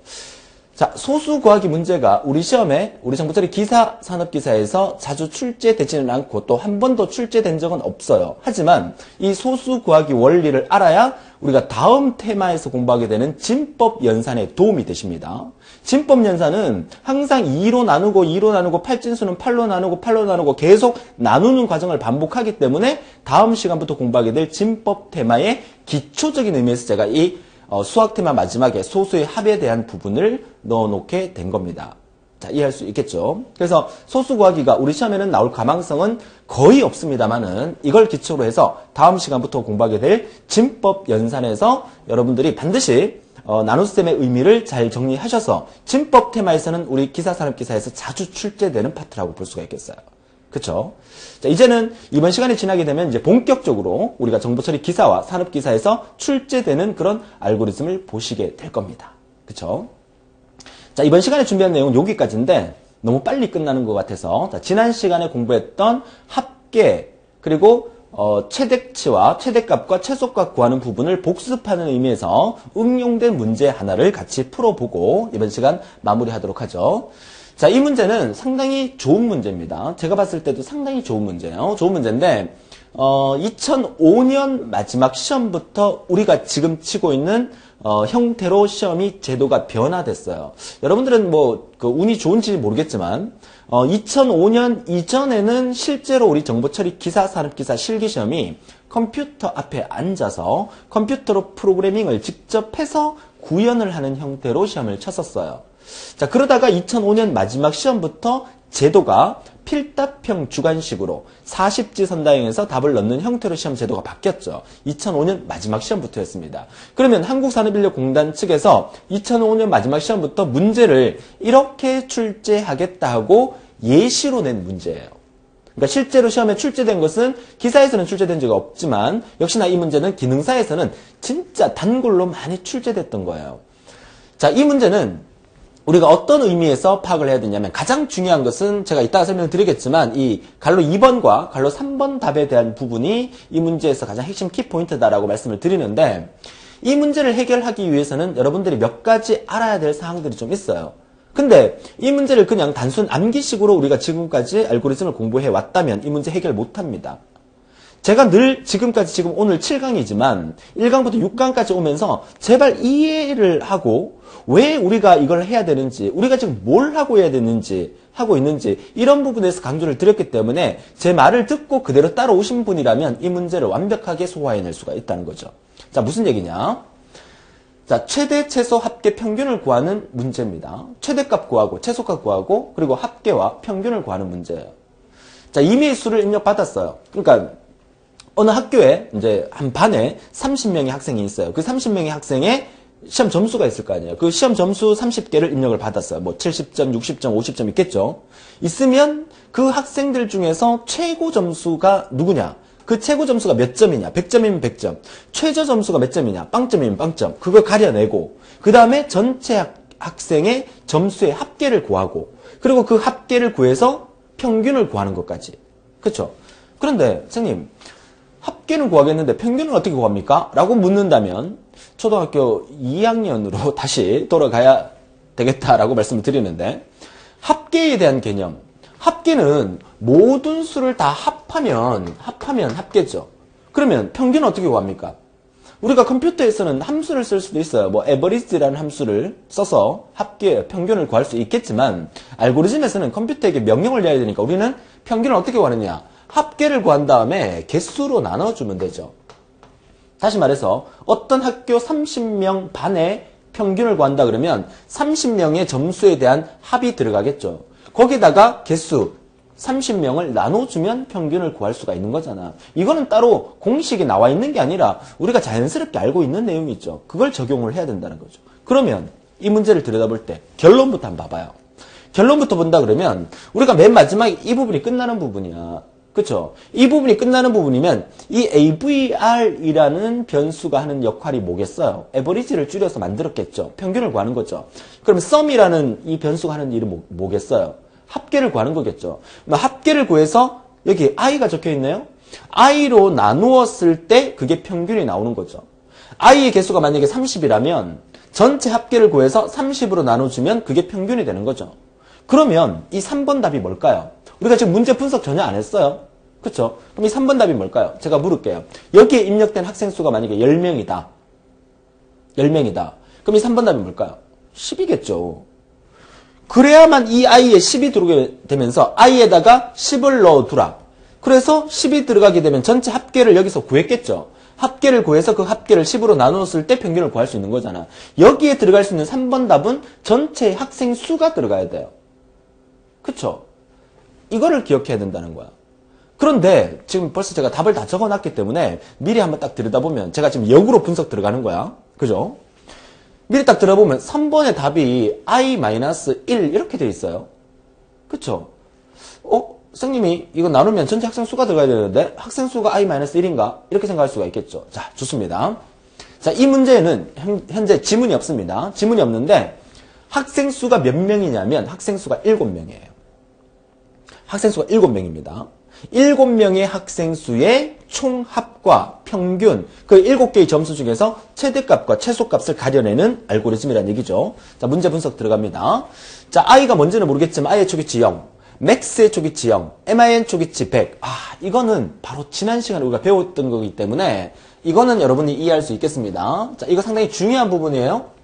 자, 소수 구하기 문제가 우리 시험에 우리 정보처리 기사, 산업기사에서 자주 출제되지는 않고 또 한 번도 출제된 적은 없어요. 하지만 이 소수 구하기 원리를 알아야 우리가 다음 테마에서 공부하게 되는 진법 연산에 도움이 되십니다. 진법 연산은 항상 2로 나누고 2로 나누고 팔진수는 8로 나누고 8로 나누고 계속 나누는 과정을 반복하기 때문에 다음 시간부터 공부하게 될 진법 테마의 기초적인 의미에서 제가 이 수학 테마 마지막에 소수의 합에 대한 부분을 넣어놓게 된 겁니다. 자, 이해할 수 있겠죠? 그래서 소수 구하기가 우리 시험에는 나올 가망성은 거의 없습니다만은 이걸 기초로 해서 다음 시간부터 공부하게 될 진법 연산에서 여러분들이 반드시 나눗셈의 의미를 잘 정리하셔서 진법 테마에서는 우리 기사산업기사에서 자주 출제되는 파트라고 볼 수가 있겠어요. 그쵸? 자, 이제는 이번 시간이 지나게 되면 이제 본격적으로 우리가 정보처리 기사와 산업기사에서 출제되는 그런 알고리즘을 보시게 될 겁니다. 그쵸? 자, 이번 시간에 준비한 내용은 여기까지인데 너무 빨리 끝나는 것 같아서 자, 지난 시간에 공부했던 합계 그리고 최대치와 최대값과 최소값 구하는 부분을 복습하는 의미에서 응용된 문제 하나를 같이 풀어보고 이번 시간 마무리하도록 하죠. 자, 이 문제는 상당히 좋은 문제입니다. 제가 봤을 때도 상당히 좋은 문제예요. 좋은 문제인데 2005년 마지막 시험부터 우리가 지금 치고 있는 형태로 시험이 제도가 변화됐어요. 여러분들은 뭐 그 운이 좋은지 모르겠지만 2005년 이전에는 실제로 우리 정보처리 기사, 산업기사 실기시험이 컴퓨터 앞에 앉아서 컴퓨터로 프로그래밍을 직접 해서 구현을 하는 형태로 시험을 쳤었어요. 자, 그러다가 2005년 마지막 시험부터 제도가 필답형 주관식으로 40지 선다형에서 답을 넣는 형태로 시험 제도가 바뀌었죠. 2005년 마지막 시험부터였습니다. 그러면 한국산업인력공단 측에서 2005년 마지막 시험부터 문제를 이렇게 출제하겠다 하고 예시로 낸 문제예요. 그러니까 실제로 시험에 출제된 것은 기사에서는 출제된 적이 없지만 역시나 이 문제는 기능사에서는 진짜 단골로 많이 출제됐던 거예요. 자, 이 문제는 우리가 어떤 의미에서 파악을 해야 되냐면 가장 중요한 것은 제가 이따가 설명드리겠지만 이 갈로 2번과 갈로 3번 답에 대한 부분이 이 문제에서 가장 핵심 키포인트다라고 말씀을 드리는데 이 문제를 해결하기 위해서는 여러분들이 몇 가지 알아야 될 사항들이 좀 있어요. 근데 이 문제를 그냥 단순 암기식으로 우리가 지금까지 알고리즘을 공부해 왔다면 이 문제 해결 못합니다. 제가 늘 지금까지 지금 오늘 7강이지만 1강부터 6강까지 오면서 제발 이해를 하고 왜 우리가 이걸 해야 되는지 우리가 지금 뭘 하고 해야 되는지 하고 있는지 이런 부분에서 강조를 드렸기 때문에 제 말을 듣고 그대로 따라오신 분이라면 이 문제를 완벽하게 소화해낼 수가 있다는 거죠. 자, 무슨 얘기냐? 자, 최대, 최소, 합계, 평균을 구하는 문제입니다. 최대값 구하고 최소값 구하고 그리고 합계와 평균을 구하는 문제예요. 자, 이미 수를 입력받았어요. 그러니까 어느 학교에 이제 한 반에 30명의 학생이 있어요. 그 30명의 학생의 시험 점수가 있을 거 아니에요. 그 시험 점수 30개를 입력을 받았어요. 뭐 70점, 60점, 50점 있겠죠. 있으면 그 학생들 중에서 최고 점수가 누구냐? 그 최고 점수가 몇 점이냐? 100점이면 100점. 최저 점수가 몇 점이냐? 빵점이면 빵점. 그걸 가려내고 그 다음에 전체 학생의 점수의 합계를 구하고 그리고 그 합계를 구해서 평균을 구하는 것까지. 그렇죠? 그런데 선생님 합계는 구하겠는데 평균은 어떻게 구합니까? 라고 묻는다면 초등학교 2학년으로 다시 돌아가야 되겠다라고 말씀을 드리는데 합계에 대한 개념. 합계는 모든 수를 다 합하면 합계죠. 그러면 평균은 어떻게 구합니까? 우리가 컴퓨터에서는 함수를 쓸 수도 있어요. 뭐 average라는 함수를 써서 합계, 평균을 구할 수 있겠지만 알고리즘에서는 컴퓨터에게 명령을 내야 되니까 우리는 평균을 어떻게 구하느냐? 합계를 구한 다음에 개수로 나눠주면 되죠. 다시 말해서 어떤 학교 30명 반의 평균을 구한다 그러면 30명의 점수에 대한 합이 들어가겠죠. 거기다가 개수 30명을 나눠주면 평균을 구할 수가 있는 거잖아. 이거는 따로 공식이 나와 있는 게 아니라 우리가 자연스럽게 알고 있는 내용이죠. 그걸 적용을 해야 된다는 거죠. 그러면 이 문제를 들여다볼 때 결론부터 한번 봐봐요. 결론부터 본다 그러면 우리가 맨 마지막에 이 부분이 끝나는 부분이야. 그쵸? 이 부분이 끝나는 부분이면 이 AVR이라는 변수가 하는 역할이 뭐겠어요? 에버리지를 줄여서 만들었겠죠. 평균을 구하는 거죠. 그럼 sum이라는 이 변수가 하는 일은 뭐겠어요? 합계를 구하는 거겠죠. 합계를 구해서 여기 i가 적혀 있네요. i로 나누었을 때 그게 평균이 나오는 거죠. i의 개수가 만약에 30이라면 전체 합계를 구해서 30으로 나눠주면 그게 평균이 되는 거죠. 그러면 이 3번 답이 뭘까요? 우리가 지금 문제 분석 전혀 안 했어요. 그쵸? 그럼 이 3번 답이 뭘까요? 제가 물을게요. 여기에 입력된 학생 수가 만약에 10명이다. 10명이다. 그럼 이 3번 답이 뭘까요? 10이겠죠. 그래야만 이 i에 10이 들어오게 되면서 i에다가 10을 넣어두라. 그래서 10이 들어가게 되면 전체 합계를 여기서 구했겠죠. 합계를 구해서 그 합계를 10으로 나누었을 때 평균을 구할 수 있는 거잖아. 여기에 들어갈 수 있는 3번 답은 전체 학생 수가 들어가야 돼요. 그쵸? 이거를 기억해야 된다는 거야. 그런데 지금 벌써 제가 답을 다 적어놨기 때문에 미리 한번 딱 들여다보면 제가 지금 역으로 분석 들어가는 거야. 그죠? 미리 딱 들어보면 3번의 답이 i-1 이렇게 돼 있어요. 그쵸? 선생님이 이거 나누면 전체 학생 수가 들어가야 되는데 학생 수가 i-1인가? 이렇게 생각할 수가 있겠죠. 자, 좋습니다. 자, 이 문제에는 현재 지문이 없습니다. 지문이 없는데 학생 수가 몇 명이냐면 학생 수가 7명이에요. 학생 수가 7명입니다. 7명의 학생 수의 총합과 평균, 그 7개의 점수 중에서 최대값과 최소값을 가려내는 알고리즘이라는 얘기죠. 자, 문제 분석 들어갑니다. 자, i가 뭔지는 모르겠지만 i의 초기치 0, max의 초기치 0, min 초기치 100. 이거는 바로 지난 시간에 우리가 배웠던 거기 때문에 이거는 여러분이 이해할 수 있겠습니다. 자, 이거 상당히 중요한 부분이에요.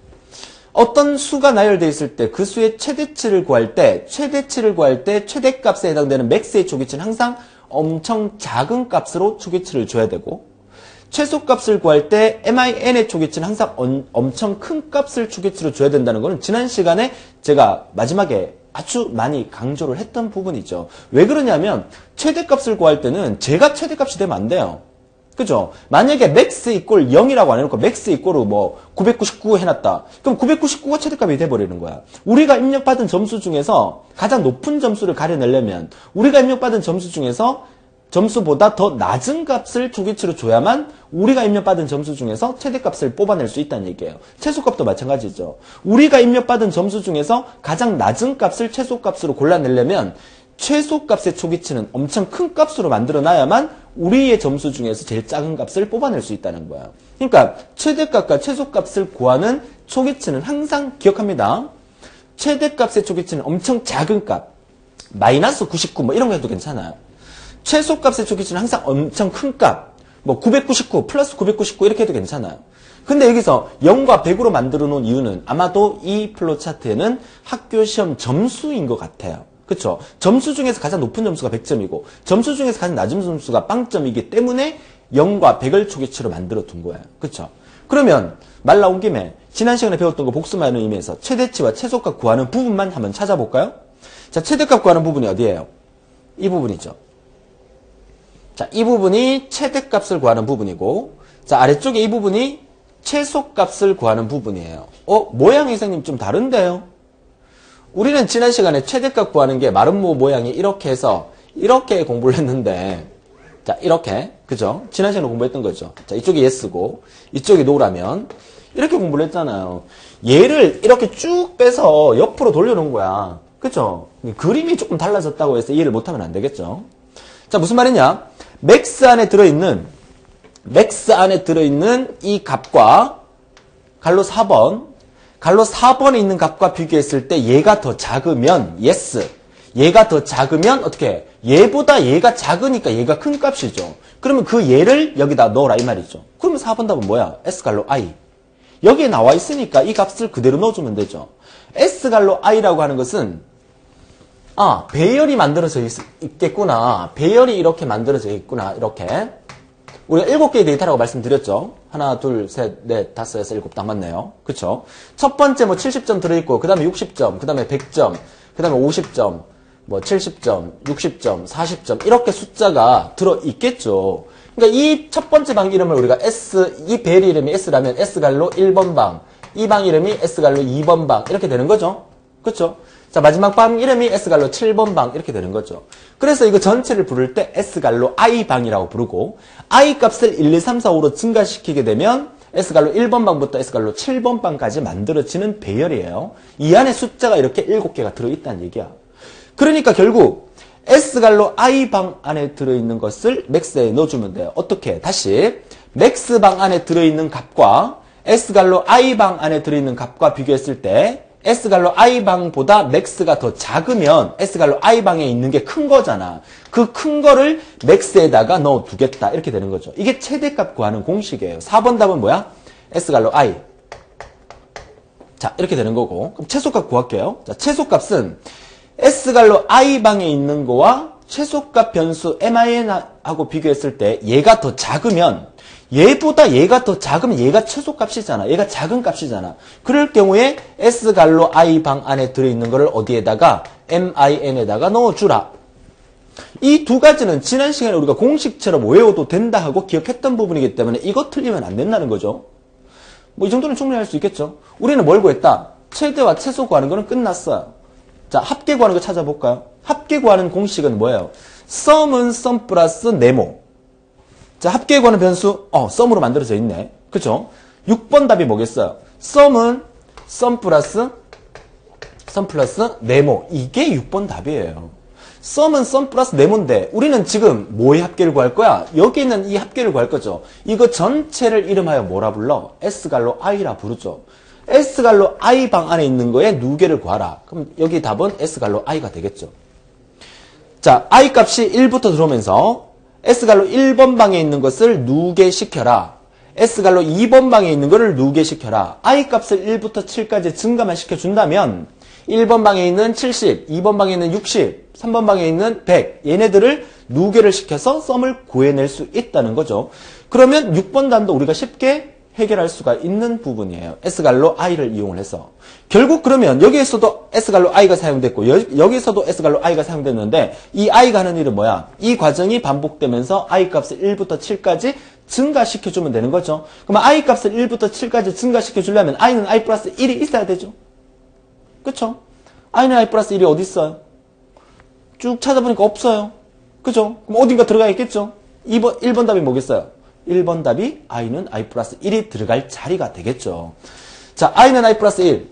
어떤 수가 나열되어 있을 때 그 수의 최대치를 구할 때 최대값에 해당되는 max의 초기치는 항상 엄청 작은 값으로 초기치를 줘야 되고 최소값을 구할 때 min의 초기치는 항상 엄청 큰 값을 초기치로 줘야 된다는 것은 지난 시간에 제가 마지막에 아주 많이 강조를 했던 부분이죠. 왜 그러냐면 최대값을 구할 때는 제가 최대값이 되면 안 돼요. 그죠? 만약에 max 이꼴 0이라고 안 해놓고 max 이꼴로 뭐 999 해놨다. 그럼 999가 최대값이 돼버리는 거야. 우리가 입력받은 점수 중에서 가장 높은 점수를 가려내려면 우리가 입력받은 점수 중에서 점수보다 더 낮은 값을 초기치로 줘야만 우리가 입력받은 점수 중에서 최대값을 뽑아낼 수 있다는 얘기예요. 최소값도 마찬가지죠. 우리가 입력받은 점수 중에서 가장 낮은 값을 최소값으로 골라내려면 최소값의 초기치는 엄청 큰 값으로 만들어놔야만 우리의 점수 중에서 제일 작은 값을 뽑아낼 수 있다는 거야. 그러니까 최대값과 최소값을 구하는 초기치는 항상 기억합니다. 최대값의 초기치는 엄청 작은 값, 마이너스 99 뭐 이런 거 해도 괜찮아요. 최소값의 초기치는 항상 엄청 큰 값, 뭐 999 플러스 999 이렇게 해도 괜찮아요. 근데 여기서 0과 100으로 만들어 놓은 이유는 아마도 이 플로 차트에는 학교 시험 점수인 것 같아요. 그쵸? 점수 중에서 가장 높은 점수가 100점이고 점수 중에서 가장 낮은 점수가 빵점이기 때문에 0과 100을 초기치로 만들어 둔 거예요. 그쵸? 그러면 말 나온 김에 지난 시간에 배웠던 거 복습하는 의미에서 최대치와 최소값 구하는 부분만 한번 찾아볼까요? 자, 최대값 구하는 부분이 어디예요? 이 부분이죠. 자, 이 부분이 최대값을 구하는 부분이고, 자, 아래쪽에 이 부분이 최소값을 구하는 부분이에요. 모양이 선생님 좀 다른데요? 우리는 지난 시간에 최대값 구하는 게 마름모 모양이 이렇게 해서 이렇게 공부를 했는데, 자, 이렇게, 그죠? 지난 시간에 공부했던 거죠. 자, 이쪽이 yes고, 이쪽이 no라면, 이렇게 공부를 했잖아요. 얘를 이렇게 쭉 빼서 옆으로 돌려놓은 거야. 그죠? 그림이 조금 달라졌다고 해서 이해를 못하면 안 되겠죠? 자, 무슨 말이냐? 맥스 안에 들어있는 이 값과 갈로 4번에 있는 값과 비교했을 때 얘가 더 작으면 yes. 얘가 더 작으면 어떻게 해? 얘보다 얘가 작으니까 얘가 큰 값이죠. 그러면 그 얘를 여기다 넣어라 이 말이죠. 그러면 4번 답은 뭐야? S갈로 I. 여기에 나와 있으니까 이 값을 그대로 넣어주면 되죠. S갈로 I라고 하는 것은 배열이 만들어져 있겠구나. 배열이 이렇게 만들어져 있구나. 이렇게. 우리가 7개의 데이터라고 말씀드렸죠. 하나, 둘, 셋, 넷, 다섯, 여섯, 일곱 딱 맞네요. 그쵸? 첫 번째 70점 들어있고, 그 다음에 60점, 그 다음에 100점, 그 다음에 50점, 70점, 60점, 40점, 이렇게 숫자가 들어있겠죠. 그러니까 이 첫 번째 방 이름을 우리가 이 배열 이름이 S라면 S갈로 1번 방, 이 방 이름이 S갈로 2번 방, 이렇게 되는 거죠. 그쵸? 자, 마지막 방 이름이 S갈로 7번 방, 이렇게 되는 거죠. 그래서 이거 전체를 부를 때 S갈로 I방이라고 부르고, I 값을 1, 2, 3, 4, 5로 증가시키게 되면 S갈로 1번 방부터 S갈로 7번 방까지 만들어지는 배열이에요. 이 안에 숫자가 이렇게 7개가 들어있다는 얘기야. 그러니까 결국 S갈로 I방 안에 들어있는 것을 맥스에 넣어주면 돼요. 어떻게? 다시 맥스방 안에 들어있는 값과 S갈로 I방 안에 들어있는 값과 비교했을 때 S갈로 I방보다 맥스가 더 작으면 S갈로 I방에 있는 게 큰 거잖아. 그 큰 거를 맥스에다가 넣어두겠다. 이렇게 되는 거죠. 이게 최대값 구하는 공식이에요. 4번 답은 뭐야? S갈로 I. 자, 이렇게 되는 거고. 그럼 최소값 구할게요. 자, 최소값은 S갈로 I방에 있는 거와 최소값 변수 min하고 비교했을 때 얘가 더 작으면 얘보다 얘가 더 작으면 얘가 최소값이잖아. 얘가 작은 값이잖아. 그럴 경우에 S갈로 I방 안에 들어있는 거를 어디에다가 min에다가 넣어주라. 이 두 가지는 지난 시간에 우리가 공식처럼 외워도 된다 하고 기억했던 부분이기 때문에 이거 틀리면 안 된다는 거죠. 이 정도는 충분히 할 수 있겠죠. 우리는 뭘 구했다? 최대와 최소 구하는 거는 끝났어요. 자, 합계 구하는 거 찾아볼까요? 합계 구하는 공식은 뭐예요? sum은 sum 플러스 네모. 자, 합계 구하는 변수, sum으로 만들어져 있네. 그쵸? 6번 답이 뭐겠어요? sum은 sum 플러스 네모. 이게 6번 답이에요. sum은 sum 플러스 네모인데, 우리는 지금 뭐의 합계를 구할 거야? 여기 있는 이 합계를 구할 거죠. 이거 전체를 이름하여 뭐라 불러? S갈로 I라 부르죠. S갈로 I방 안에 있는 거에 누계를 구하라. 그럼 여기 답은 S갈로 I가 되겠죠. 자, I 값이 1부터 들어오면서 S갈로 1번 방에 있는 것을 누계시켜라. S갈로 2번 방에 있는 것을 누계시켜라. I 값을 1부터 7까지 증가만 시켜준다면 1번 방에 있는 70, 2번 방에 있는 60, 3번 방에 있는 100 얘네들을 누계를 시켜서 썸을 구해낼 수 있다는 거죠. 그러면 6번 단도 우리가 쉽게 해결할 수가 있는 부분이에요. S갈로 I를 이용을 해서. 결국 그러면 여기에서도 S갈로 I가 사용됐고 여기서도 S갈로 I가 사용됐는데 이 I가 하는 일은 뭐야? 이 과정이 반복되면서 I 값을 1부터 7까지 증가시켜주면 되는 거죠. 그러면 I 값을 1부터 7까지 증가시켜주려면 I는 I 플러스 1이 있어야 되죠. 그쵸? I는 I 플러스 1이 어디 있어요? 쭉 찾아보니까 없어요. 그죠? 그럼 어딘가 들어가 있겠죠? 1번 답이 뭐겠어요? 1번 답이 I는 I 플러스 1이 들어갈 자리가 되겠죠. 자, I는 I 플러스 1.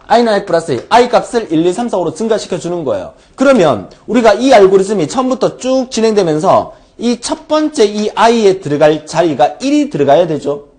I는 I 플러스 1. I 값을 1, 2, 3, 4, 5로 증가시켜 주는 거예요. 그러면 우리가 이 알고리즘이 처음부터 쭉 진행되면서 이 첫 번째 이 I에 들어갈 자리가 1이 들어가야 되죠.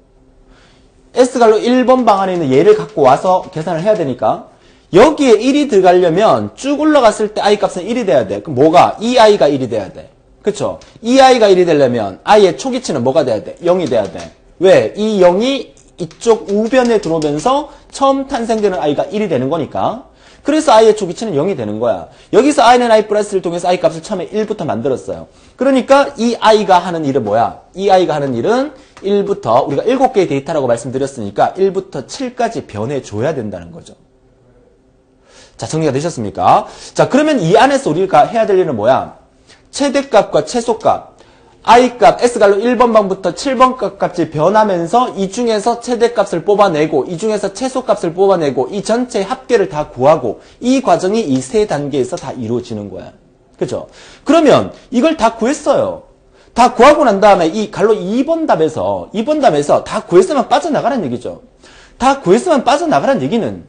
S갈로 1번 방 안에 있는 얘를 갖고 와서 계산을 해야 되니까 여기에 1이 들어가려면 쭉 올라갔을 때 I 값은 1이 돼야 돼. 그럼 뭐가? 이 I가 1이 돼야 돼. 그쵸? 이 I가 1이 되려면 I의 초기치는 뭐가 돼야 돼? 0이 돼야 돼. 왜? 이 0이 이쪽 우변에 들어오면서 처음 탄생되는 I가 1이 되는 거니까. 그래서 I의 초기치는 0이 되는 거야. 여기서 I는 I 플러스를 통해서 I 값을 처음에 1부터 만들었어요. 그러니까 이 I가 하는 일은 뭐야? 이 I가 하는 일은 1부터 우리가 7개의 데이터라고 말씀드렸으니까 1부터 7까지 변해줘야 된다는 거죠. 자, 정리가 되셨습니까? 자, 그러면 이 안에서 우리가 해야 될 일은 뭐야? 최대값과 최소값, i값 S갈로 1번 방부터 7번 값이 변하면서 이 중에서 최대값을 뽑아내고 이 중에서 최소값을 뽑아내고 이 전체의 합계를 다 구하고 이 과정이 이 세 단계에서 다 이루어지는 거야. 그죠? 그러면 이걸 다 구했어요. 다 구하고 난 다음에 이 갈로 2번 답에서 다 구했으면 빠져나가라는 얘기죠. 다 구했으면 빠져나가라는 얘기는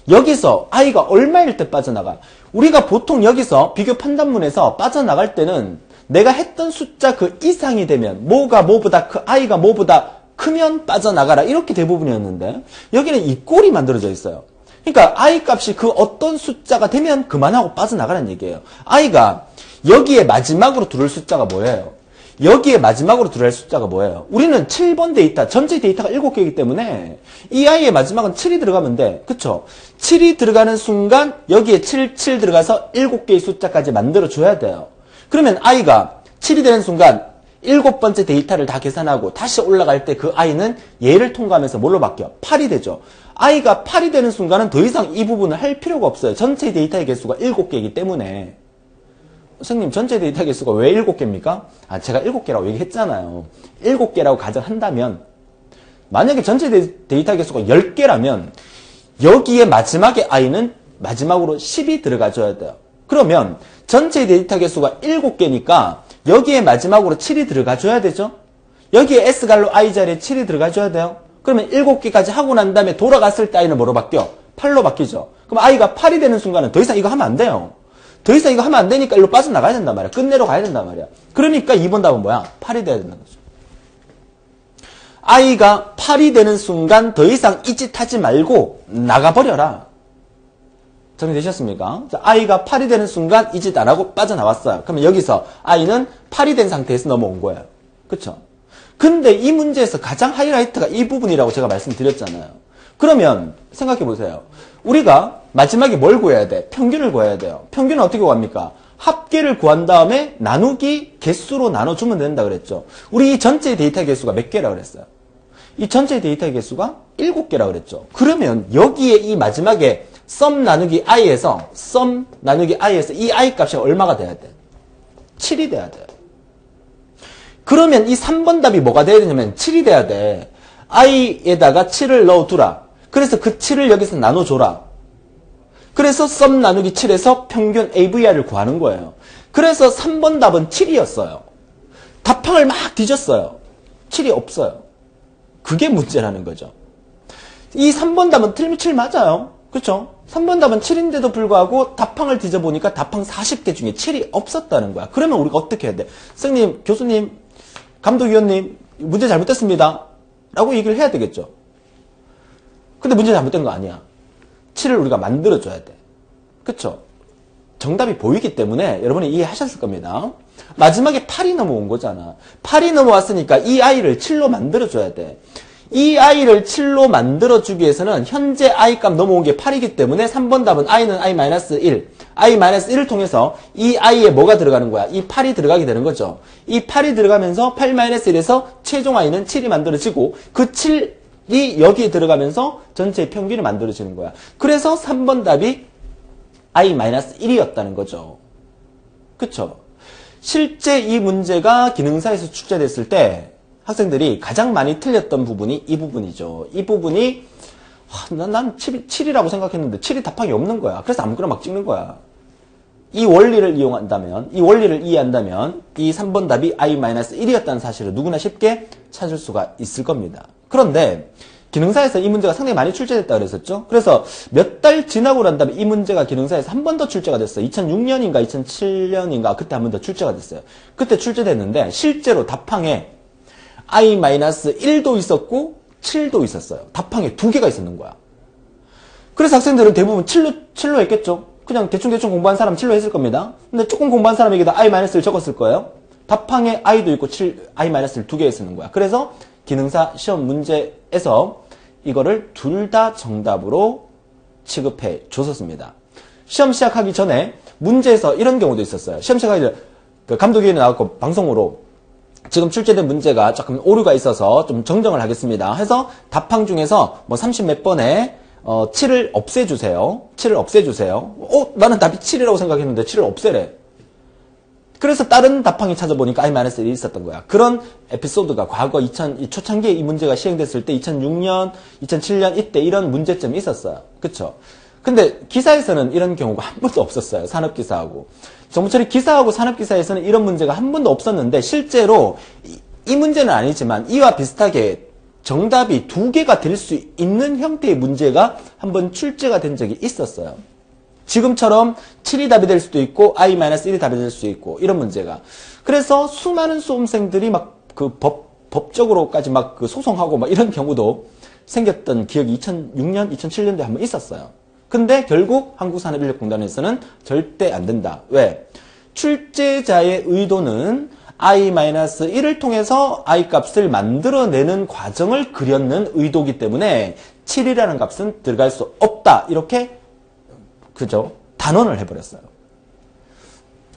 여기서 i가 얼마일 때 빠져나가? 우리가 보통 여기서 비교 판단문에서 빠져나갈 때는 내가 했던 숫자 그 이상이 되면 뭐가 뭐보다 i가 뭐보다 크면 빠져나가라 이렇게 대부분이었는데 여기는 이 꼴이 만들어져 있어요. 그러니까 i 값이 그 어떤 숫자가 되면 그만하고 빠져나가라는 얘기예요. i가 여기에 마지막으로 들어올 숫자가 뭐예요? 여기에 마지막으로 들어갈 숫자가 뭐예요? 우리는 7번 데이터, 전체 데이터가 7개이기 때문에 이 i의 마지막은 7이 들어가면 돼. 그쵸? 7이 들어가는 순간 여기에 7 들어가서 7개의 숫자까지 만들어줘야 돼요. 그러면 i가 7이 되는 순간 7번째 데이터를 다 계산하고 다시 올라갈 때 그 i는 얘를 통과하면서 뭘로 바뀌어? 8이 되죠. i가 8이 되는 순간은 더 이상 이 부분을 할 필요가 없어요. 전체 데이터의 개수가 7개이기 때문에. 선생님, 전체 데이터 개수가 왜 7개입니까? 제가 7개라고 얘기했잖아요. 7개라고 가정한다면, 만약에 전체 데이터 개수가 10개라면, 여기에 마지막에 i는 마지막으로 10이 들어가줘야 돼요. 그러면, 전체 데이터 개수가 7개니까, 여기에 마지막으로 7이 들어가줘야 되죠? 여기에 S갈로 i 자리에 7이 들어가줘야 돼요? 그러면 7개까지 하고 난 다음에 돌아갔을 때 i는 뭐로 바뀌어? 8로 바뀌죠? 그럼 i가 8이 되는 순간은 더 이상 이거 하면 안 돼요. 더 이상 이거 하면 안 되니까 일로 빠져나가야 된단 말이야. 끝내러 가야 된단 말이야. 그러니까 2번 답은 뭐야? 8이 돼야 된다는 거죠. i가 8이 되는 순간 더 이상 이 짓 하지 말고 나가버려라. 정리되셨습니까? 자, i가 8이 되는 순간 이 짓 안 하고 빠져나왔어요. 그러면 여기서 i는 8이 된 상태에서 넘어온 거예요. 그쵸? 근데 이 문제에서 가장 하이라이트가 이 부분이라고 제가 말씀드렸잖아요. 그러면 생각해 보세요. 우리가 마지막에 뭘 구해야 돼? 평균을 구해야 돼요. 평균은 어떻게 구합니까? 합계를 구한 다음에 나누기 개수로 나눠주면 된다 그랬죠. 우리 이 전체 데이터 개수가 몇 개라 그랬어요? 이 전체 데이터 개수가 7개라 그랬죠. 그러면 여기에 이 마지막에 썸 나누기 i에서 이 i 값이 얼마가 돼야 돼? 7이 돼야 돼요. 그러면 이 3번 답이 뭐가 돼야 되냐면 7이 돼야 돼. i에다가 7을 넣어두라. 그래서 그 7을 여기서 나눠줘라. 그래서 썸 나누기 7에서 평균 AVR을 구하는 거예요. 그래서 3번 답은 7이었어요. 답항을 막 뒤졌어요. 7이 없어요. 그게 문제라는 거죠. 이 3번 답은 틀리면 7 맞아요. 그렇죠? 3번 답은 7인데도 불구하고 답항을 뒤져보니까 답항 40개 중에 7이 없었다는 거야. 그러면 우리가 어떻게 해야 돼? 선생님, 교수님, 감독위원님, 문제 잘못됐습니다. 라고 얘기를 해야 되겠죠. 근데 문제 잘못된 거 아니야. 7을 우리가 만들어줘야 돼. 그쵸? 정답이 보이기 때문에 여러분이 이해하셨을 겁니다. 마지막에 8이 넘어온 거잖아. 8이 넘어왔으니까 이 i를 7로 만들어줘야 돼. 이 i를 7로 만들어주기 위해서는 현재 i 값 넘어온 게 8이기 때문에 3번 답은 i는 i-1, i-1을 통해서 이 i에 뭐가 들어가는 거야? 이 8이 들어가게 되는 거죠. 이 8이 들어가면서 8-1에서 최종 i는 7이 만들어지고 그 7이 여기에 들어가면서 전체의 평균이 만들어지는 거야. 그래서 3번 답이 i-1이었다는 거죠. 그쵸? 실제 이 문제가 기능사에서 출제됐을 때 학생들이 가장 많이 틀렸던 부분이 이 부분이죠. 이 부분이 난 7이라고 생각했는데 7이 답항이 없는 거야. 그래서 아무거나 막 찍는 거야. 이 원리를 이용한다면, 이 원리를 이해한다면 이 3번 답이 i-1이었다는 사실을 누구나 쉽게 찾을 수가 있을 겁니다. 그런데 기능사에서 이 문제가 상당히 많이 출제됐다고 그랬었죠. 그래서 몇 달 지나고 난 다음에 이 문제가 기능사에서 한 번 더 출제가 됐어요. 2006년인가 2007년인가 그때 한 번 더 출제가 됐어요. 그때 출제됐는데 실제로 답항에 i-1도 있었고 7도 있었어요. 답항에 2개가 있었는 거야. 그래서 학생들은 대부분 7로 했겠죠. 그냥 대충 공부한 사람 7로 했을 겁니다. 근데 조금 공부한 사람에게도 i-를 적었을 거예요. 답항에 i도 있고 i-를 2개 쓰는 거야. 그래서 기능사 시험 문제에서 이거를 둘 다 정답으로 취급해 줬었습니다. 시험 시작하기 전에 문제에서 이런 경우도 있었어요. 시험 시작하기 전에 그 감독위원회 나왔고 방송으로 지금 출제된 문제가 조금 오류가 있어서 좀 정정을 하겠습니다. 해서 답항 중에서 뭐 30 몇 번에 7을 없애주세요. 7을 없애주세요. 나는 답이 7이라고 생각했는데 7을 없애래. 그래서 다른 답항이 찾아보니까 I-1이 있었던 거야. 그런 에피소드가 과거 이 초창기에 이 문제가 시행됐을 때 2006년, 2007년 이때 이런 문제점이 있었어요. 그쵸? 근데 기사에서는 이런 경우가 한 번도 없었어요. 산업기사하고. 정부처리 기사하고 산업기사에서는 이런 문제가 한 번도 없었는데 실제로 이 문제는 아니지만 이와 비슷하게 정답이 두 개가 될 수 있는 형태의 문제가 한번 출제가 된 적이 있었어요. 지금처럼 7이 답이 될 수도 있고 I-1이 답이 될 수도 있고 이런 문제가. 그래서 수많은 수험생들이 막 그 법적으로까지 막 그 소송하고 막 이런 경우도 생겼던 기억이 2006년, 2007년도에 한번 있었어요. 근데 결국 한국산업인력공단에서는 절대 안 된다. 왜? 출제자의 의도는 I-1을 통해서 I 값을 만들어내는 과정을 그렸는 의도이기 때문에 7이라는 값은 들어갈 수 없다. 이렇게 그죠? 단언을 해버렸어요.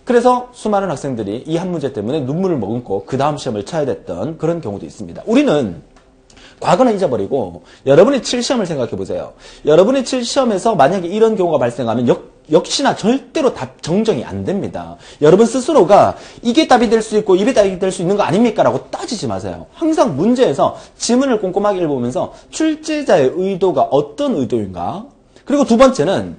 그래서 수많은 학생들이 이 한 문제 때문에 눈물을 머금고 그 다음 시험을 쳐야 됐던 그런 경우도 있습니다. 우리는 과거는 잊어버리고 여러분이 칠 시험을 생각해 보세요. 여러분이 칠 시험에서 만약에 이런 경우가 발생하면 역시나 절대로 답 정정이 안 됩니다. 여러분 스스로가 이게 답이 될 수 있고 이게 답이 될 수 있는 거 아닙니까? 라고 따지지 마세요. 항상 문제에서 지문을 꼼꼼하게 읽어보면서 출제자의 의도가 어떤 의도인가? 그리고 두 번째는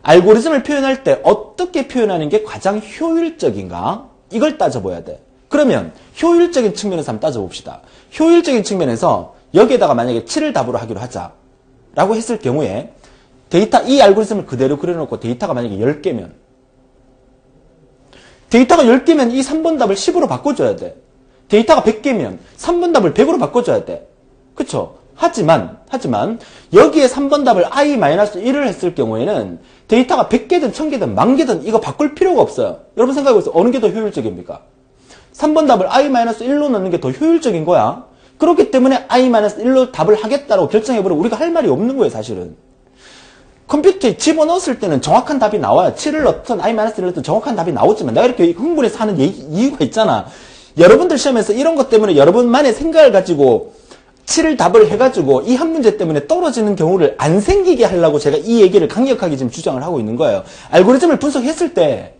알고리즘을 표현할 때 어떻게 표현하는 게 가장 효율적인가? 이걸 따져봐야 돼. 그러면 효율적인 측면에서 한번 따져봅시다. 효율적인 측면에서 여기에다가 만약에 7을 답으로 하기로 하자 라고 했을 경우에 이 알고리즘을 그대로 그려놓고 데이터가 만약에 10개면 이 3번 답을 10으로 바꿔줘야 돼. 데이터가 100개면 3번 답을 100으로 바꿔줘야 돼. 그쵸? 하지만 여기에 3번 답을 I-1을 했을 경우에는 데이터가 100개든 1000개든 10,000개든 이거 바꿀 필요가 없어요. 여러분 생각해보세요. 어느 게 더 효율적입니까? 3번 답을 I-1로 넣는 게 더 효율적인 거야. 그렇기 때문에 I-1로 답을 하겠다라고 결정해버리면 우리가 할 말이 없는 거예요, 사실은. 컴퓨터에 집어넣었을 때는 정확한 답이 나와요. 7을 넣든 I-1를 넣든 정확한 답이 나오지만 내가 이렇게 흥분해서 하는 이유가 있잖아. 여러분들 시험에서 이런 것 때문에 여러분만의 생각을 가지고 7을 답을 해가지고 이 한 문제 때문에 떨어지는 경우를 안 생기게 하려고 제가 이 얘기를 강력하게 지금 주장을 하고 있는 거예요. 알고리즘을 분석했을 때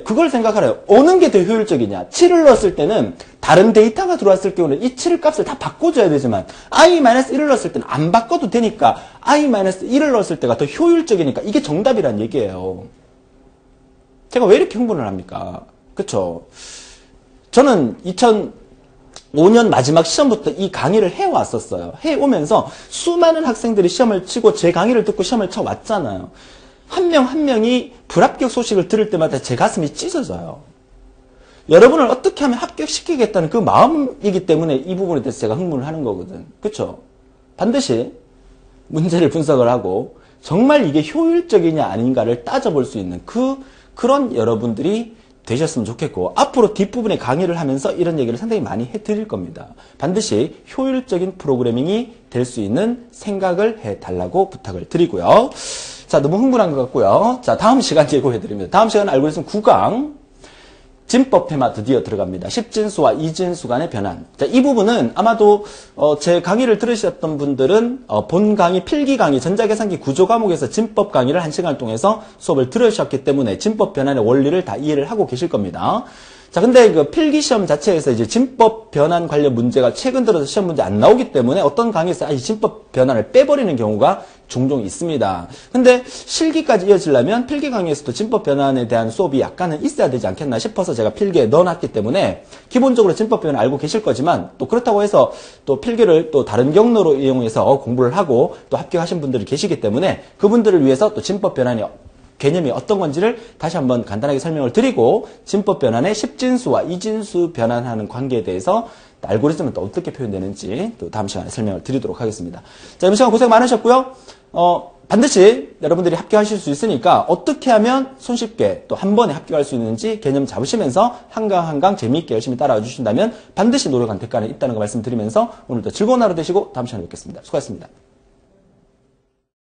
그걸 생각하래요. 어느 게 더 효율적이냐. 7을 넣었을 때는 다른 데이터가 들어왔을 경우는 이 7을 값을 다 바꿔줘야 되지만 I-1을 넣었을 때는 안 바꿔도 되니까 I-1을 넣었을 때가 더 효율적이니까 이게 정답이란 얘기예요. 제가 왜 이렇게 흥분을 합니까? 그쵸? 저는 2005년 마지막 시험부터 이 강의를 해왔었어요. 해오면서 수많은 학생들이 시험을 치고 제 강의를 듣고 시험을 쳐왔잖아요. 한 명 한 명이 불합격 소식을 들을 때마다 제 가슴이 찢어져요. 여러분을 어떻게 하면 합격시키겠다는 그 마음이기 때문에 이 부분에 대해서 제가 흥분을 하는 거거든. 그쵸? 반드시 문제를 분석을 하고 정말 이게 효율적이냐 아닌가를 따져볼 수 있는 그런 여러분들이 되셨으면 좋겠고 앞으로 뒷부분에 강의를 하면서 이런 얘기를 상당히 많이 해드릴 겁니다. 반드시 효율적인 프로그래밍이 될 수 있는 생각을 해달라고 부탁을 드리고요. 자, 너무 흥분한 것 같고요. 자, 다음 시간 예고해드립니다. 다음 시간은 알고리즘 9강 진법 테마 드디어 들어갑니다. 10진수와 2진수 간의 변환. 자, 이 부분은 아마도 제 강의를 들으셨던 분들은 본 강의, 필기 강의, 전자계산기 구조 과목에서 진법 강의를 1시간을 통해서 수업을 들으셨기 때문에 진법 변환의 원리를 다 이해를 하고 계실 겁니다. 자, 근데 그 필기 시험 자체에서 이제 진법 변환 관련 문제가 최근 들어서 시험 문제 안 나오기 때문에 어떤 강의에서 이 진법 변환을 빼버리는 경우가 종종 있습니다. 근데 실기까지 이어지려면 필기 강의에서도 진법 변환에 대한 수업이 약간은 있어야 되지 않겠나 싶어서 제가 필기에 넣어놨기 때문에 기본적으로 진법 변환 알고 계실 거지만 또 그렇다고 해서 또 필기를 또 다른 경로로 이용해서 공부를 하고 또 합격하신 분들이 계시기 때문에 그분들을 위해서 또 진법 변환이 개념이 어떤 건지를 다시 한번 간단하게 설명을 드리고 진법 변환의 10진수와 2진수 변환하는 관계에 대해서 알고리즘은 또 어떻게 표현되는지 또 다음 시간에 설명을 드리도록 하겠습니다. 자, 이번 시간 고생 많으셨고요. 반드시 여러분들이 합격하실 수 있으니까 어떻게 하면 손쉽게 또 한 번에 합격할 수 있는지 개념 잡으시면서 한 강 한 강 재미있게 열심히 따라와 주신다면 반드시 노력한 대가는 있다는 거 말씀드리면서 오늘도 즐거운 하루 되시고 다음 시간에 뵙겠습니다. 수고하셨습니다.